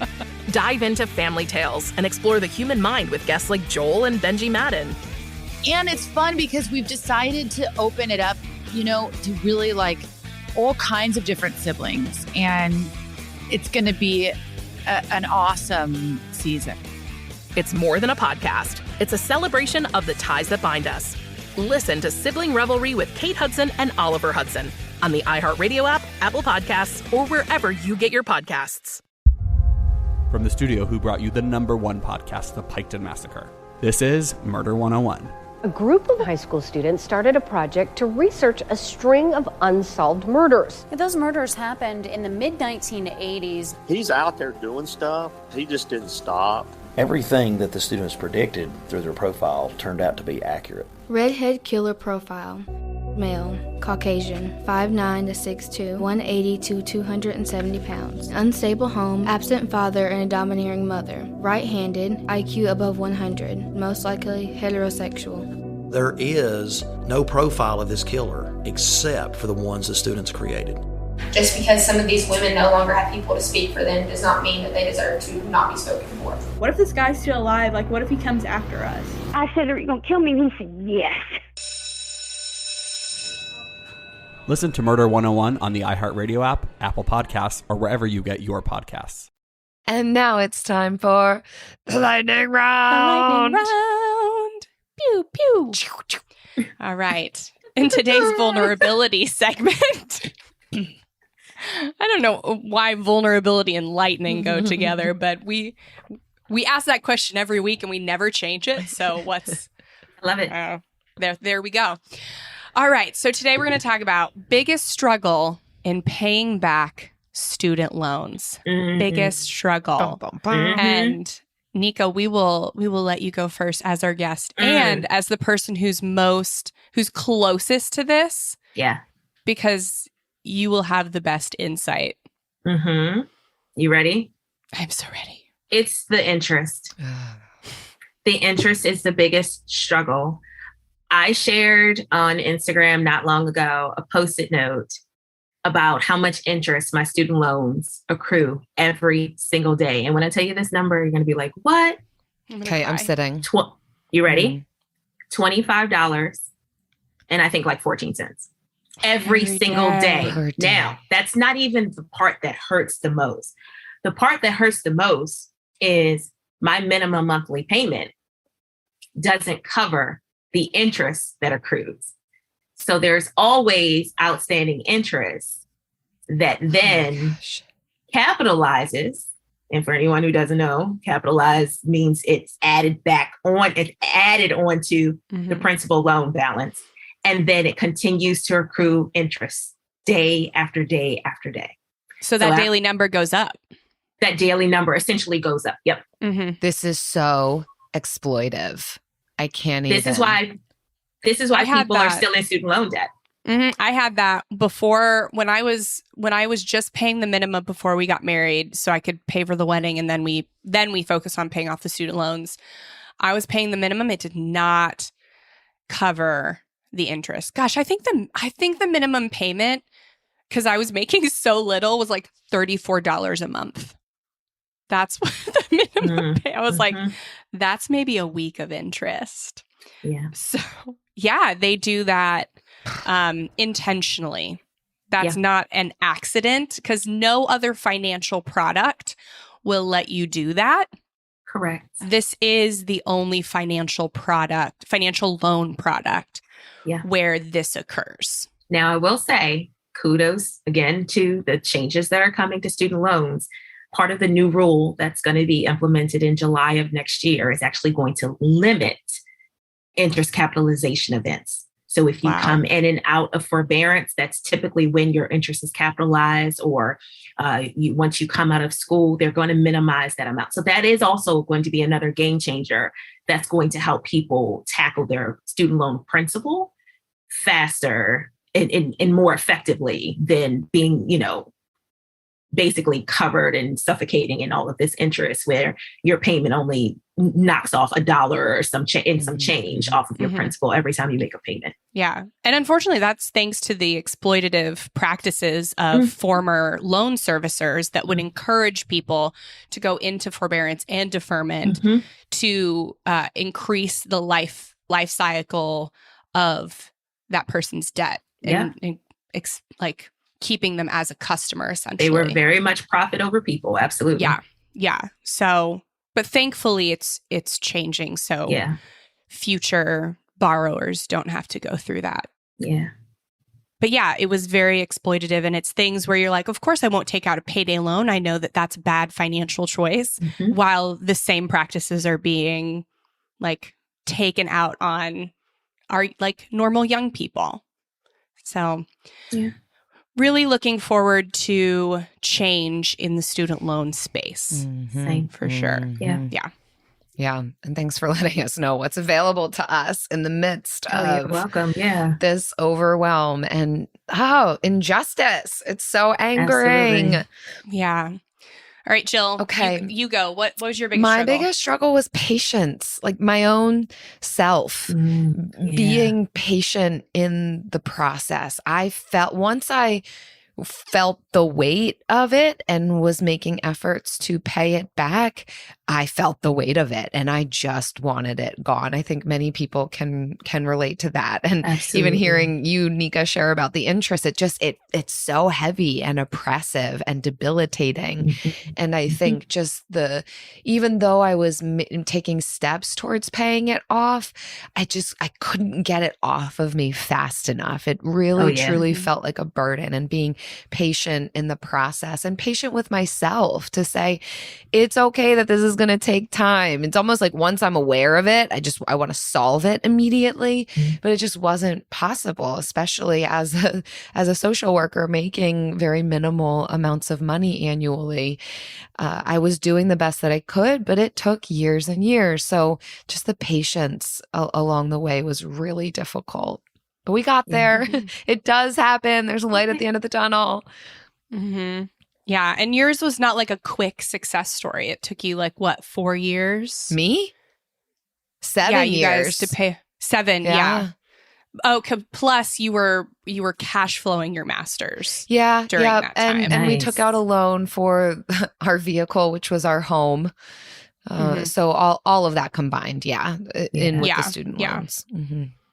Dive into family tales and explore the human mind with guests like Joel and Benji Madden. And it's fun because we've decided to open it up, to really like all kinds of different siblings. And it's going to be an awesome season. It's more than a podcast. It's a celebration of the ties that bind us. Listen to Sibling Revelry with Kate Hudson and Oliver Hudson on the iHeartRadio app, Apple Podcasts, or wherever you get your podcasts. From the studio who brought you the #1 podcast, The Piketon Massacre, this is Murder 101. A group of high school students started a project to research a string of unsolved murders. Those murders happened in the mid-1980s. He's out there doing stuff. He just didn't stop. Everything that the students predicted through their profile turned out to be accurate. Redhead killer profile. Male, Caucasian, 5'9" to 6'2", 180 to 270 pounds. Unstable home, absent father and a domineering mother. Right-handed, IQ above 100, most likely heterosexual. There is no profile of this killer except for the ones the students created. Just because some of these women no longer have people to speak for them does not mean that they deserve to not be spoken for. What if this guy's still alive? Like, what if he comes after us? I said, are you going to kill me? And he said, yes. Listen to Murder 101 on the iHeartRadio app, Apple Podcasts, or wherever you get your podcasts. And now it's time for the lightning round. The lightning round. Pew, pew. All right. In today's vulnerability segment, I don't know why vulnerability and lightning go together, but we ask that question every week and we never change it. So what's... I love it. There we go. All right. So today we're going to talk about biggest struggle in paying back student loans. Mm-hmm. Biggest struggle. And Nika, we will let you go first as our guest and as the person who's closest to this. Yeah. Because you will have the best insight. Mm-hmm. You ready? I'm so ready. It's the interest. The interest is the biggest struggle. I shared on Instagram not long ago a Post-it note about how much interest my student loans accrue every single day. And when I tell you this number, you're going to be like, what? Okay, I'm sitting. You ready? $25 and I think like 14 cents. Every single day. Now, that's not even the part that hurts the most. The part that hurts the most is my minimum monthly payment doesn't cover the interest that accrues. So there's always outstanding interest that then capitalizes. And for anyone who doesn't know, capitalize means it's added onto the principal loan balance. And then it continues to accrue interest day after day after day. So that daily number goes up. that daily number essentially goes up. Yep. Mm-hmm. This is so exploitive. I can't even. This is why people are still in student loan debt. Mm-hmm. I had that before when I was just paying the minimum before we got married, so I could pay for the wedding, and then we focused on paying off the student loans. I was paying the minimum; it did not cover the interest. Gosh, I think the minimum payment, because I was making so little, was like $34 a month. That's what the minimum pay. I was like, that's maybe a week of interest. Yeah. So yeah, they do that intentionally. That's not an accident, because no other financial product will let you do that. Correct. This is the only financial loan product where this occurs. Now, I will say kudos again to the changes that are coming to student loans. Part of the new rule that's going to be implemented in July of next year is actually going to limit interest capitalization events. So if you come in and out of forbearance, that's typically when your interest is capitalized, or once you come out of school, they're going to minimize that amount. So that is also going to be another game changer that's going to help people tackle their student loan principal faster and more effectively than being, basically covered and suffocating in all of this interest, where your payment only knocks off $1 or some change off of your principal every time you make a payment. Yeah. And unfortunately, that's thanks to the exploitative practices of former loan servicers that would encourage people to go into forbearance and deferment to increase the life cycle of that person's debt. And keeping them as a customer, essentially. They were very much profit over people. Absolutely. Yeah. Yeah. So, but thankfully it's changing. So future borrowers don't have to go through that. Yeah. But yeah, it was very exploitative. And it's things where you're like, of course I won't take out a payday loan. I know that that's a bad financial choice, while the same practices are being taken out on our normal young people. So really looking forward to change in the student loan space. Same. For sure. Yeah. Yeah. Yeah. And thanks for letting us know what's available to us in the midst of you're welcome. Yeah. this overwhelm and injustice. It's so angering. Absolutely. Yeah. All right, Jill. Okay. You go. What was your biggest My struggle? biggest struggle was patience, my own self, being patient in the process. Once I felt the weight of it and was making efforts to pay it back, I felt the weight of it and I just wanted it gone. I think many people can relate to that. And even hearing you, Nika, share about the interest, it's so heavy and oppressive and debilitating. And I think even though I was taking steps towards paying it off, I couldn't get it off of me fast enough. It really truly felt like a burden, and being patient in the process and patient with myself to say, it's okay that this is going to take time. It's almost like once I'm aware of it, I want to solve it immediately, but it just wasn't possible, especially as a social worker making very minimal amounts of money annually. I was doing the best that I could, but it took years and years. So just the patience along the way was really difficult. But we got there. It does happen. There's a light at the end of the tunnel. Yeah. And yours was not a quick success story. It took you 4 years? Me? 7 years. You guys to pay 7. Yeah. Oh, plus you were cash flowing your master's. Yeah. During that time. And we took out a loan for our vehicle, which was our home. So all of that combined. With the student loans.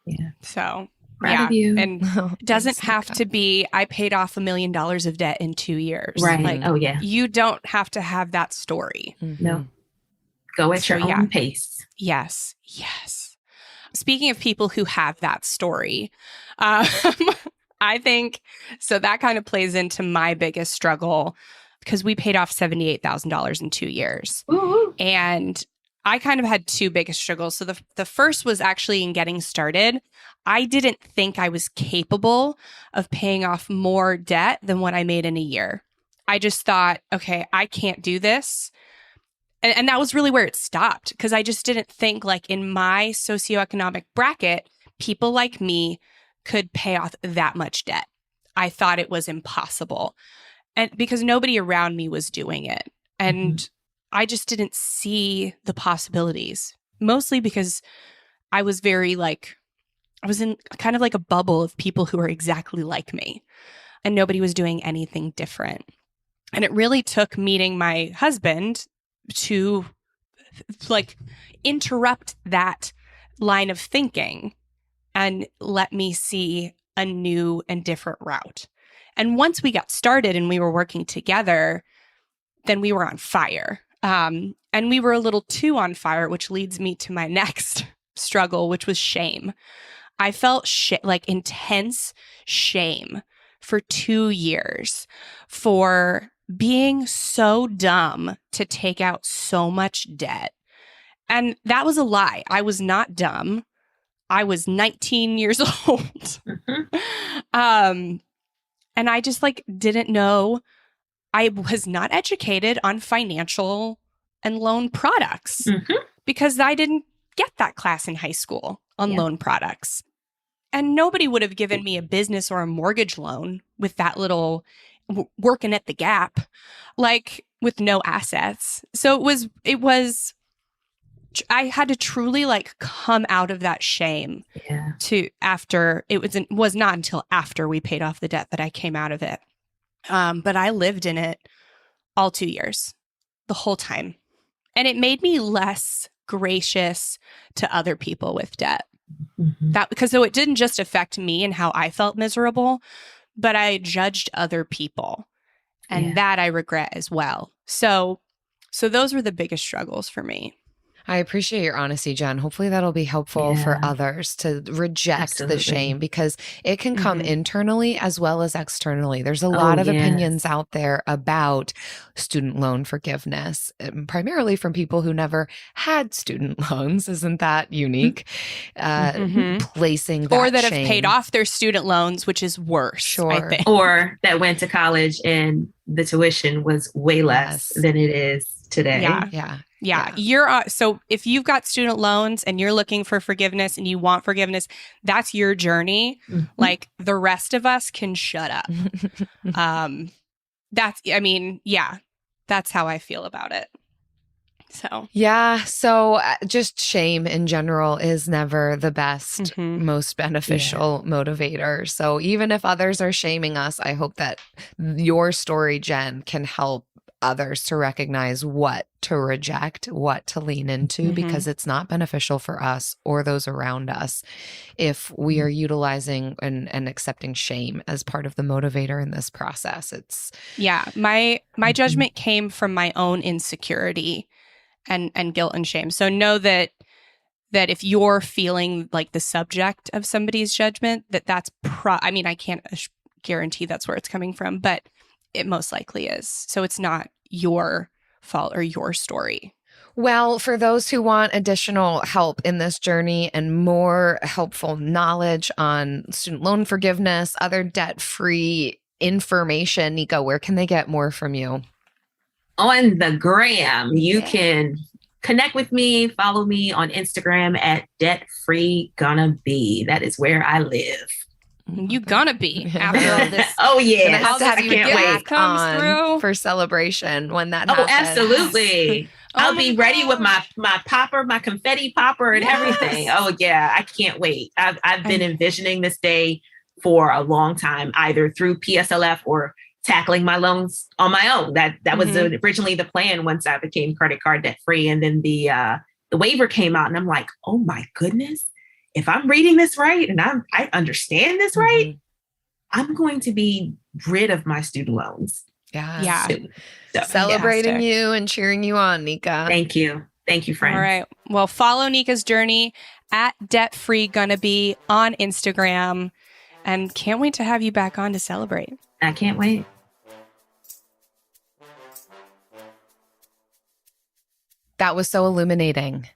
Yeah. So proud of you. And it doesn't have to be, I paid off $1 million of debt in 2 years. Right. You don't have to have that story. No. Go at your own pace. Yes. Speaking of people who have that story, I think, so that kind of plays into my biggest struggle, because we paid off $78,000 in 2 years. Ooh. And I kind of had two biggest struggles. So the first was actually in getting started. I didn't think I was capable of paying off more debt than what I made in a year. I just thought, okay, I can't do this. And that was really where it stopped, because I just didn't think like in my socioeconomic bracket, people like me could pay off that much debt. I thought it was impossible. And because nobody around me was doing it. And I just didn't see the possibilities, mostly because I was very like, I was in kind of like a bubble of people who are exactly like me, and nobody was doing anything different. And it really took meeting my husband to like interrupt that line of thinking and let me see a new and different route. And once we got started and we were working together, then we were on fire. And we were a little too on fire, which leads me to my next struggle, which was shame. I felt like intense shame for 2 years for being so dumb to take out so much debt. And that was a lie. I was not dumb. I was 19 years old. And I just like didn't know. I was not educated on financial and loan products because I didn't get that class in high school on loan products. And nobody would have given me a business or a mortgage loan with that little working at the Gap, like with no assets. So it was, I had to truly like come out of that shame to after it was not until after we paid off the debt that I came out of it. But I lived in it all 2 years, the whole time. And it made me less gracious to other people with debt. That because so it didn't just affect me and how I felt miserable, but I judged other people, and that I regret as well. So those were the biggest struggles for me. I appreciate your honesty, Jen. Hopefully that'll be helpful for others to reject the shame, because it can come internally as well as externally. There's a lot of opinions out there about student loan forgiveness, primarily from people who never had student loans. Isn't that unique? Placing that or that shame. have paid off their student loans, which is worse, I think. Or that went to college and the tuition was way less than it is today. Yeah. You're so if you've got student loans and you're looking for forgiveness and you want forgiveness, that's your journey. Like the rest of us can shut up. That's how I feel about it. So just shame in general is never the best, most beneficial motivator. So even if others are shaming us, I hope that your story, Jen, can help others to recognize what to reject, what to lean into, because it's not beneficial for us or those around us if we are utilizing and accepting shame as part of the motivator in this process. It's my judgment came from my own insecurity and guilt and shame. So know that if you're feeling like the subject of somebody's judgment, that's I can't guarantee that's where it's coming from, but it most likely is. So it's not your fault or your story. Well, for those who want additional help in this journey and more helpful knowledge on student loan forgiveness, other debt-free information, Nika, where can they get more from you? On the gram, you can connect with me, follow me on Instagram at debtfreegonna-be. That is where I live. You gonna be after all this. I can't wait comes through for celebration when that happens. Absolutely. I'll be ready with my popper, my confetti popper and everything. Oh yeah, I can't wait. I've been envisioning this day for a long time, either through PSLF or tackling my loans on my own. That was originally the plan once I became credit card debt free, and then the waiver came out, and I'm like, oh my goodness. If I'm reading this right and I understand this right, I'm going to be rid of my student loans. Soon. So, celebrating you and cheering you on, Nika. Thank you. Thank you, friends. All right. Well, follow Nika's journey at debtfreegonna-be on Instagram, and can't wait to have you back on to celebrate. I can't wait. That was so illuminating.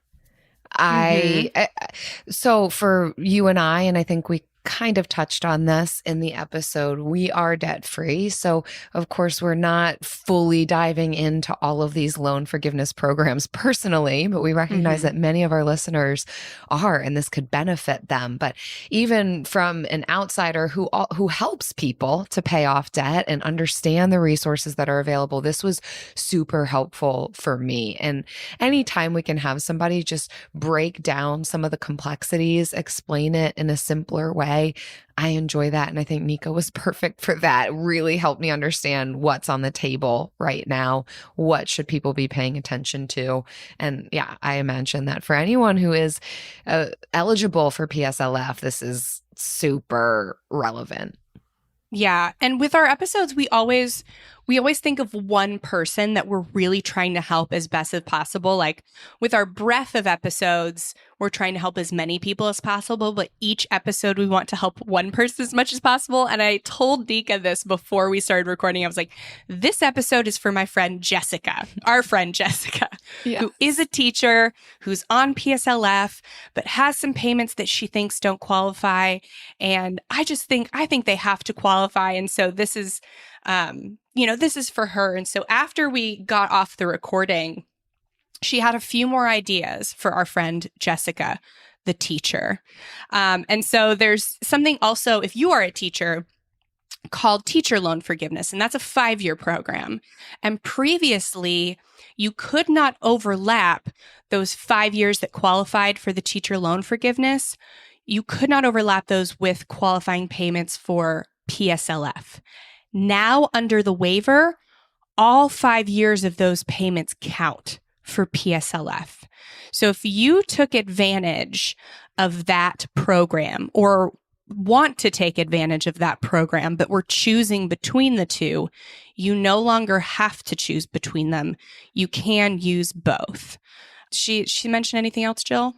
So for you and I think we kind of touched on this in the episode. We are debt-free. So, of course, we're not fully diving into all of these loan forgiveness programs personally, but we recognize that many of our listeners are, and this could benefit them. But even from an outsider who helps people to pay off debt and understand the resources that are available, this was super helpful for me. And anytime we can have somebody just break down some of the complexities, explain it in a simpler way, I enjoy that. And I think Nika was perfect for that. It really helped me understand what's on the table right now. What should people be paying attention to? And yeah, I imagine that for anyone who is eligible for PSLF, this is super relevant. Yeah. And with our episodes, we always think of one person that we're really trying to help as best as possible. Like with our breadth of episodes, we're trying to help as many people as possible, but each episode we want to help one person as much as possible. And I told Nika this before we started recording. I was like, this episode is for my friend Jessica, our friend Jessica, who is a teacher, who's on PSLF, but has some payments that she thinks don't qualify. And I think they have to qualify. And so this is, this is for her. And so after we got off the recording, she had a few more ideas for our friend Jessica, the teacher. And so there's something also, if you are a teacher, called teacher loan forgiveness, and that's a 5-year program. And previously, you could not overlap those 5 years that qualified for the teacher loan forgiveness. You could not overlap those with qualifying payments for PSLF. Now, under the waiver, all 5 years of those payments count for PSLF. So if you took advantage of that program or want to take advantage of that program, but we're choosing between the two, you no longer have to choose between them. You can use both. She mentioned anything else, Jill?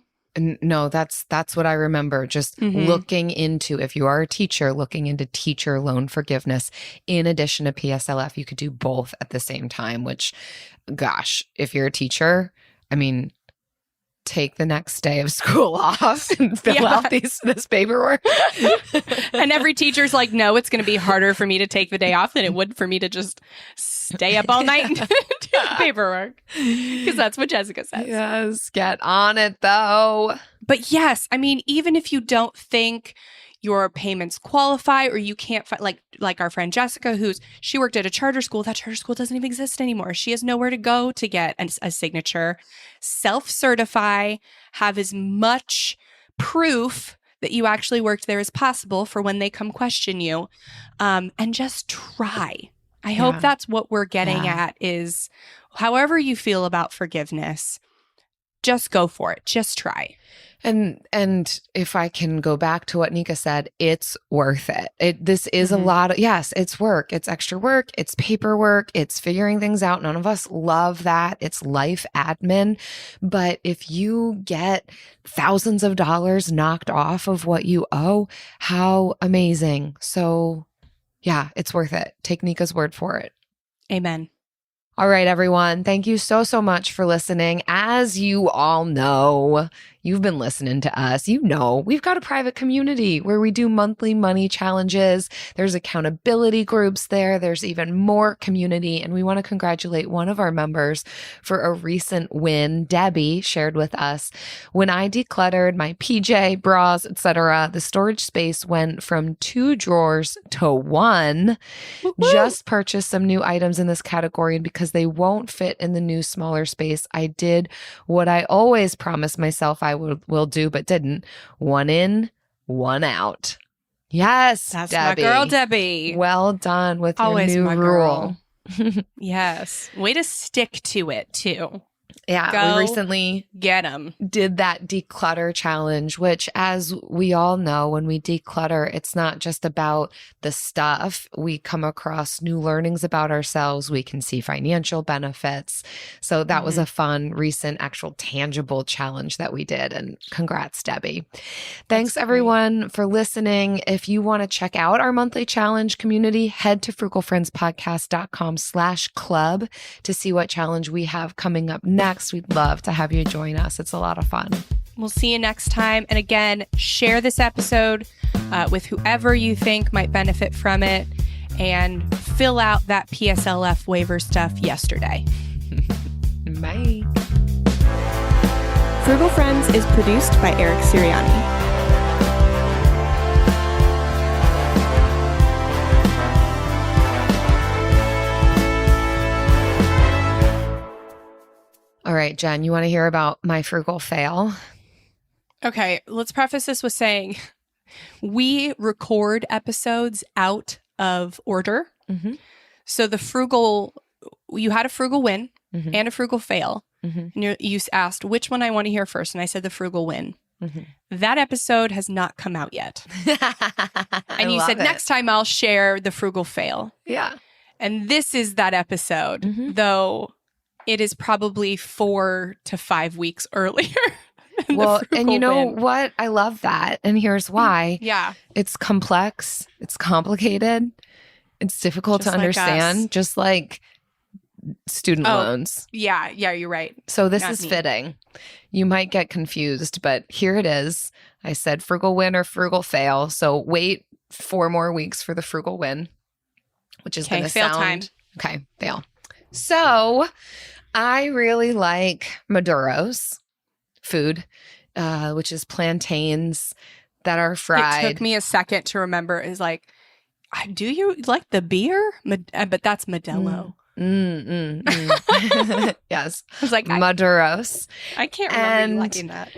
No, that's what I remember. Just looking into, if you are a teacher, looking into teacher loan forgiveness in addition to PSLF, you could do both at the same time, which, gosh, if you're a teacher, I mean, take the next day of school off and fill out this paperwork. And every teacher's like, no, it's going to be harder for me to take the day off than it would for me to just stay up all night and do the paperwork. Because that's what Jessica says. Yes, get on it though. But yes, I mean, even if you don't think your payments qualify or you can't find, like our friend Jessica, she worked at a charter school. That charter school doesn't even exist anymore. She has nowhere to go to get a signature. Self-certify, have as much proof that you actually worked there as possible for when they come question you, and just try. I hope that's what we're getting at is however you feel about forgiveness, just go for it. Just try. And if I can go back to what Nika said, it's worth it. This is a lot of, yes, it's work. It's extra work. It's paperwork. It's figuring things out. None of us love that. It's life admin. But if you get thousands of dollars knocked off of what you owe, how amazing. So yeah, it's worth it. Take Nika's word for it. Amen. All right, everyone. Thank you so much for listening. As you all know, you've been listening to us. You know, we've got a private community where we do monthly money challenges. There's accountability groups there. There's even more community. And we want to congratulate one of our members for a recent win. Debbie shared with us, when I decluttered my PJ, bras, etc., the storage space went from 2 drawers to 1. Woo-hoo! Just purchased some new items in this category, and because they won't fit in the new smaller space, I did what I always promised myself I will do, but didn't. 1 in, 1 out. Yes, that's Debbie. my girl, Debbie. Well done with always your new rule. Yes. Way to stick to it, too. Yeah, we recently get them. Did that declutter challenge, which, as we all know, when we declutter, it's not just about the stuff. We come across new learnings about ourselves. We can see financial benefits. So that was a fun, recent, actual tangible challenge that we did. And congrats, Debbie. Thanks, everyone, for listening. If you want to check out our monthly challenge community, head to frugalfriendspodcast.com/club to see what challenge we have coming up next. We'd love to have you join us. It's a lot of fun. We'll see you next time. And again, share this episode with whoever you think might benefit from it, and fill out that PSLF waiver stuff yesterday. Bye. Frugal Friends is produced by Eric Siriani. All right, Jen, you want to hear about my frugal fail? Okay, let's preface this with saying we record episodes out of order. Mm-hmm. So you had a frugal win and a frugal fail. Mm-hmm. And you asked which one I want to hear first, and I said the frugal win. Mm-hmm. That episode has not come out yet. And you said, next time I'll share the frugal fail. Yeah. And this is that episode, though it is probably 4 to 5 weeks earlier. Well, and you know what? I love that. And here's why. Yeah. It's complex. It's complicated. It's difficult to understand, just like student loans. Yeah, you're right. So this is fitting. You might get confused, but here it is. I said frugal win or frugal fail. So wait 4 more weeks for the frugal win, which is going to sound... time. Okay, fail. So I really like Maduro's food, which is plantains that are fried. It took me a second to remember. Is like, do you like the beer? But that's Modelo. Yes. I was like, Maduro's. I can't remember you liking that.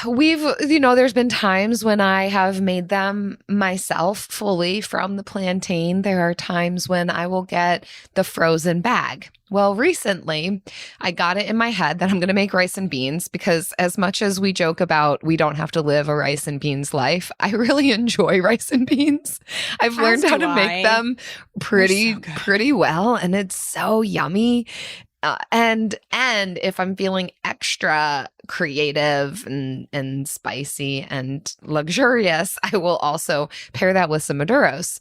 There's been times when I have made them myself fully from the plantain. There are times when I will get the frozen bag. Well, recently I got it in my head that I'm going to make rice and beans, because as much as we joke about we don't have to live a rice and beans life, I really enjoy rice and beans. I've learned how to make them pretty well, and it's so yummy. And if I'm feeling extra creative and spicy and luxurious, I will also pair that with some Maduro's.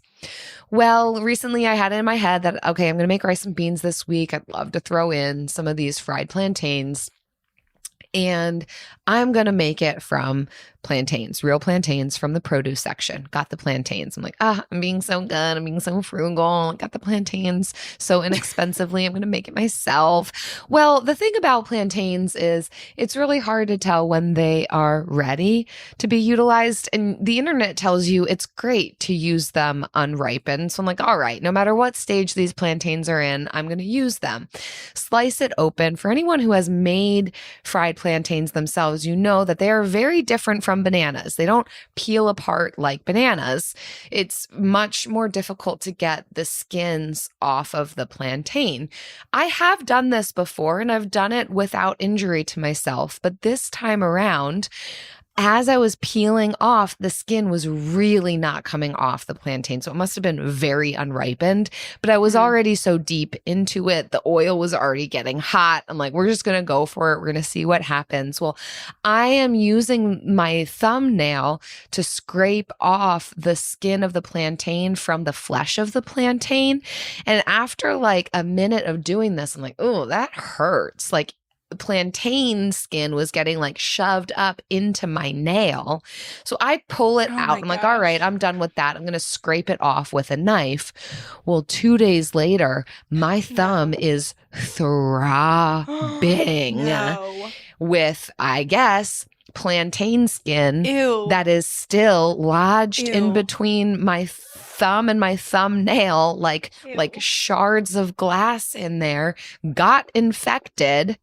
Well, recently I had it in my head that, okay, I'm going to make rice and beans this week. I'd love to throw in some of these fried plantains. And I'm going to make it from plantains, real plantains from the produce section. Got the plantains. I'm like, I'm being so good. I'm being so frugal. Got the plantains so inexpensively. I'm going to make it myself. Well, the thing about plantains is it's really hard to tell when they are ready to be utilized. And the internet tells you it's great to use them unripened. So I'm like, all right, no matter what stage these plantains are in, I'm going to use them. Slice it open. For anyone who has made fried plantains themselves, you know that they are very different from bananas. They don't peel apart like bananas. It's much more difficult to get the skins off of the plantain. I have done this before, and I've done it without injury to myself, but this time around, as I was peeling off, the skin was really not coming off the plantain. So it must have been very unripened, but I was already so deep into it. The oil was already getting hot. I'm like, we're just going to go for it. We're going to see what happens. Well, I am using my thumbnail to scrape off the skin of the plantain from the flesh of the plantain. And after like a minute of doing this, I'm like, oh, that hurts. Like, the plantain skin was getting like shoved up into my nail. So I pull it out. I'm like, all right, I'm done with that. I'm going to scrape it off with a knife. Well, 2 days later, my thumb is throbbing with, I guess, plantain skin that is still lodged in between my thumb and my thumbnail, like shards of glass in there, got infected.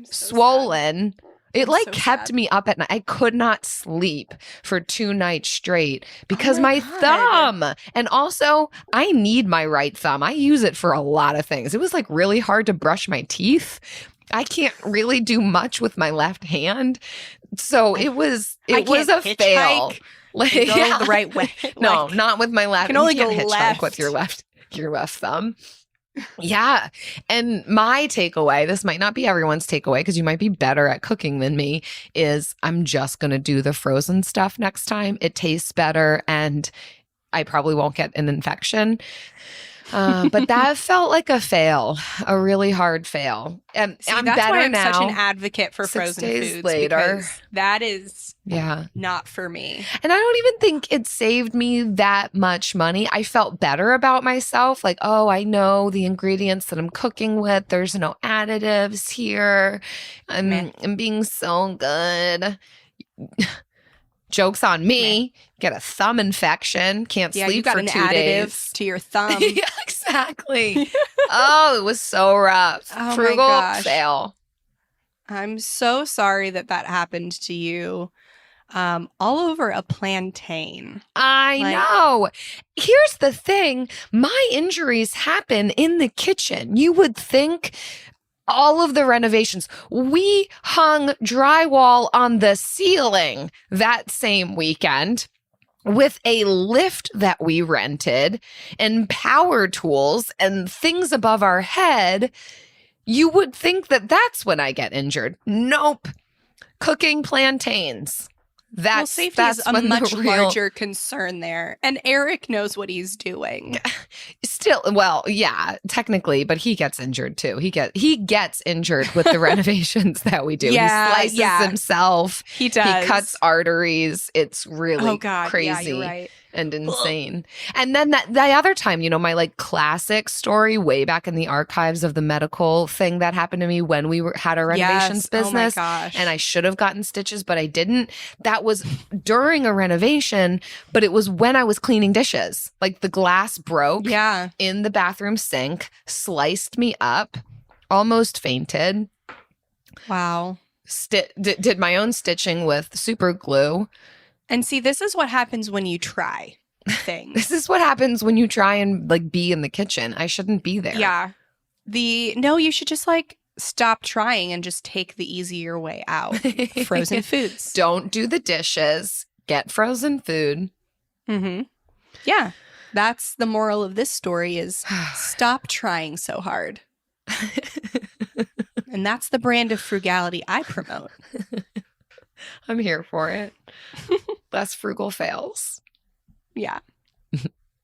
Swollen. It kept me up at night. I could not sleep for 2 nights straight because my thumb. And also, I need my right thumb. I use it for a lot of things. It was like really hard to brush my teeth. I can't really do much with my left hand. So it was a fail. Like, go the right way. No, not with my left. You can only go hitchhike left with your left thumb. Yeah. And my takeaway, this might not be everyone's takeaway because you might be better at cooking than me, is I'm just going to do the frozen stuff next time. It tastes better and I probably won't get an infection. But that felt like a fail, a really hard fail. And I'm that's better why I'm now. such an advocate for 6 frozen days foods later. That is not for me. And I don't even think it saved me that much money. I felt better about myself. Like, oh, I know the ingredients that I'm cooking with. There's no additives here. I'm being so good. Joke's on me. Get a thumb infection. Can't sleep you got for an 2 additive days. to your thumb. Yeah, exactly. Oh, it was so rough. Oh Frugal my gosh. fail. I'm so sorry that happened to you. All over a plantain. I know. Here's the thing. My injuries happen in the kitchen. You would think all of the renovations. We hung drywall on the ceiling that same weekend with a lift that we rented and power tools and things above our head. You would think that that's when I get injured. Nope. Cooking plantains. Safety is a much larger concern there. And Eric knows what he's doing. Still, well, yeah, technically, but he gets injured too. He gets injured with the renovations that we do. He slices himself. He does. He cuts arteries. It's really crazy. Yeah, you're right. And insane. And then the other time, my like classic story way back in the archives of the medical thing that happened to me when we had a renovations business. Oh my gosh. And I should have gotten stitches, but I didn't. That was during a renovation, but it was when I was cleaning dishes. Like the glass broke in the bathroom sink, sliced me up, almost fainted. Wow. Did my own stitching with super glue. And see, this is what happens when you try things. This is what happens when you try and like be in the kitchen. I shouldn't be there. Yeah. You should just like stop trying and just take the easier way out. Frozen foods. Don't do the dishes. Get frozen food. Mm-hmm. Yeah. That's the moral of this story is stop trying so hard. And that's the brand of frugality I promote. I'm here for it. Less frugal fails. Yeah.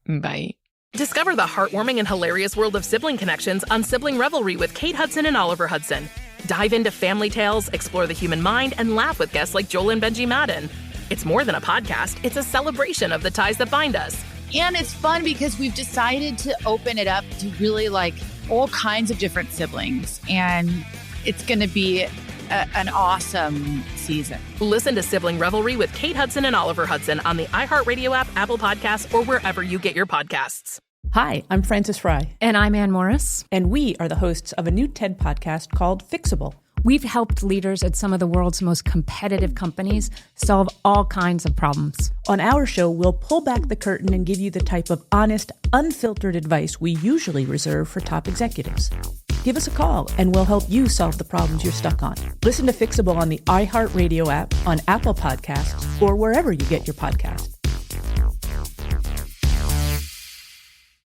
Bye. Discover the heartwarming and hilarious world of sibling connections on Sibling Revelry with Kate Hudson and Oliver Hudson. Dive into family tales, explore the human mind, and laugh with guests like Joel and Benji Madden. It's more than a podcast. It's a celebration of the ties that bind us. And it's fun because we've decided to open it up to really like all kinds of different siblings. And it's going to be an awesome season. Listen to Sibling Revelry with Kate Hudson and Oliver Hudson on the iHeartRadio app, Apple Podcasts, or wherever you get your podcasts. Hi, I'm Frances Fry. And I'm Ann Morris. And we are the hosts of a new TED podcast called Fixable. We've helped leaders at some of the world's most competitive companies solve all kinds of problems. On our show, we'll pull back the curtain and give you the type of honest, unfiltered advice we usually reserve for top executives. Give us a call and we'll help you solve the problems you're stuck on. Listen to Fixable on the iHeartRadio app, on Apple Podcasts, or wherever you get your podcasts.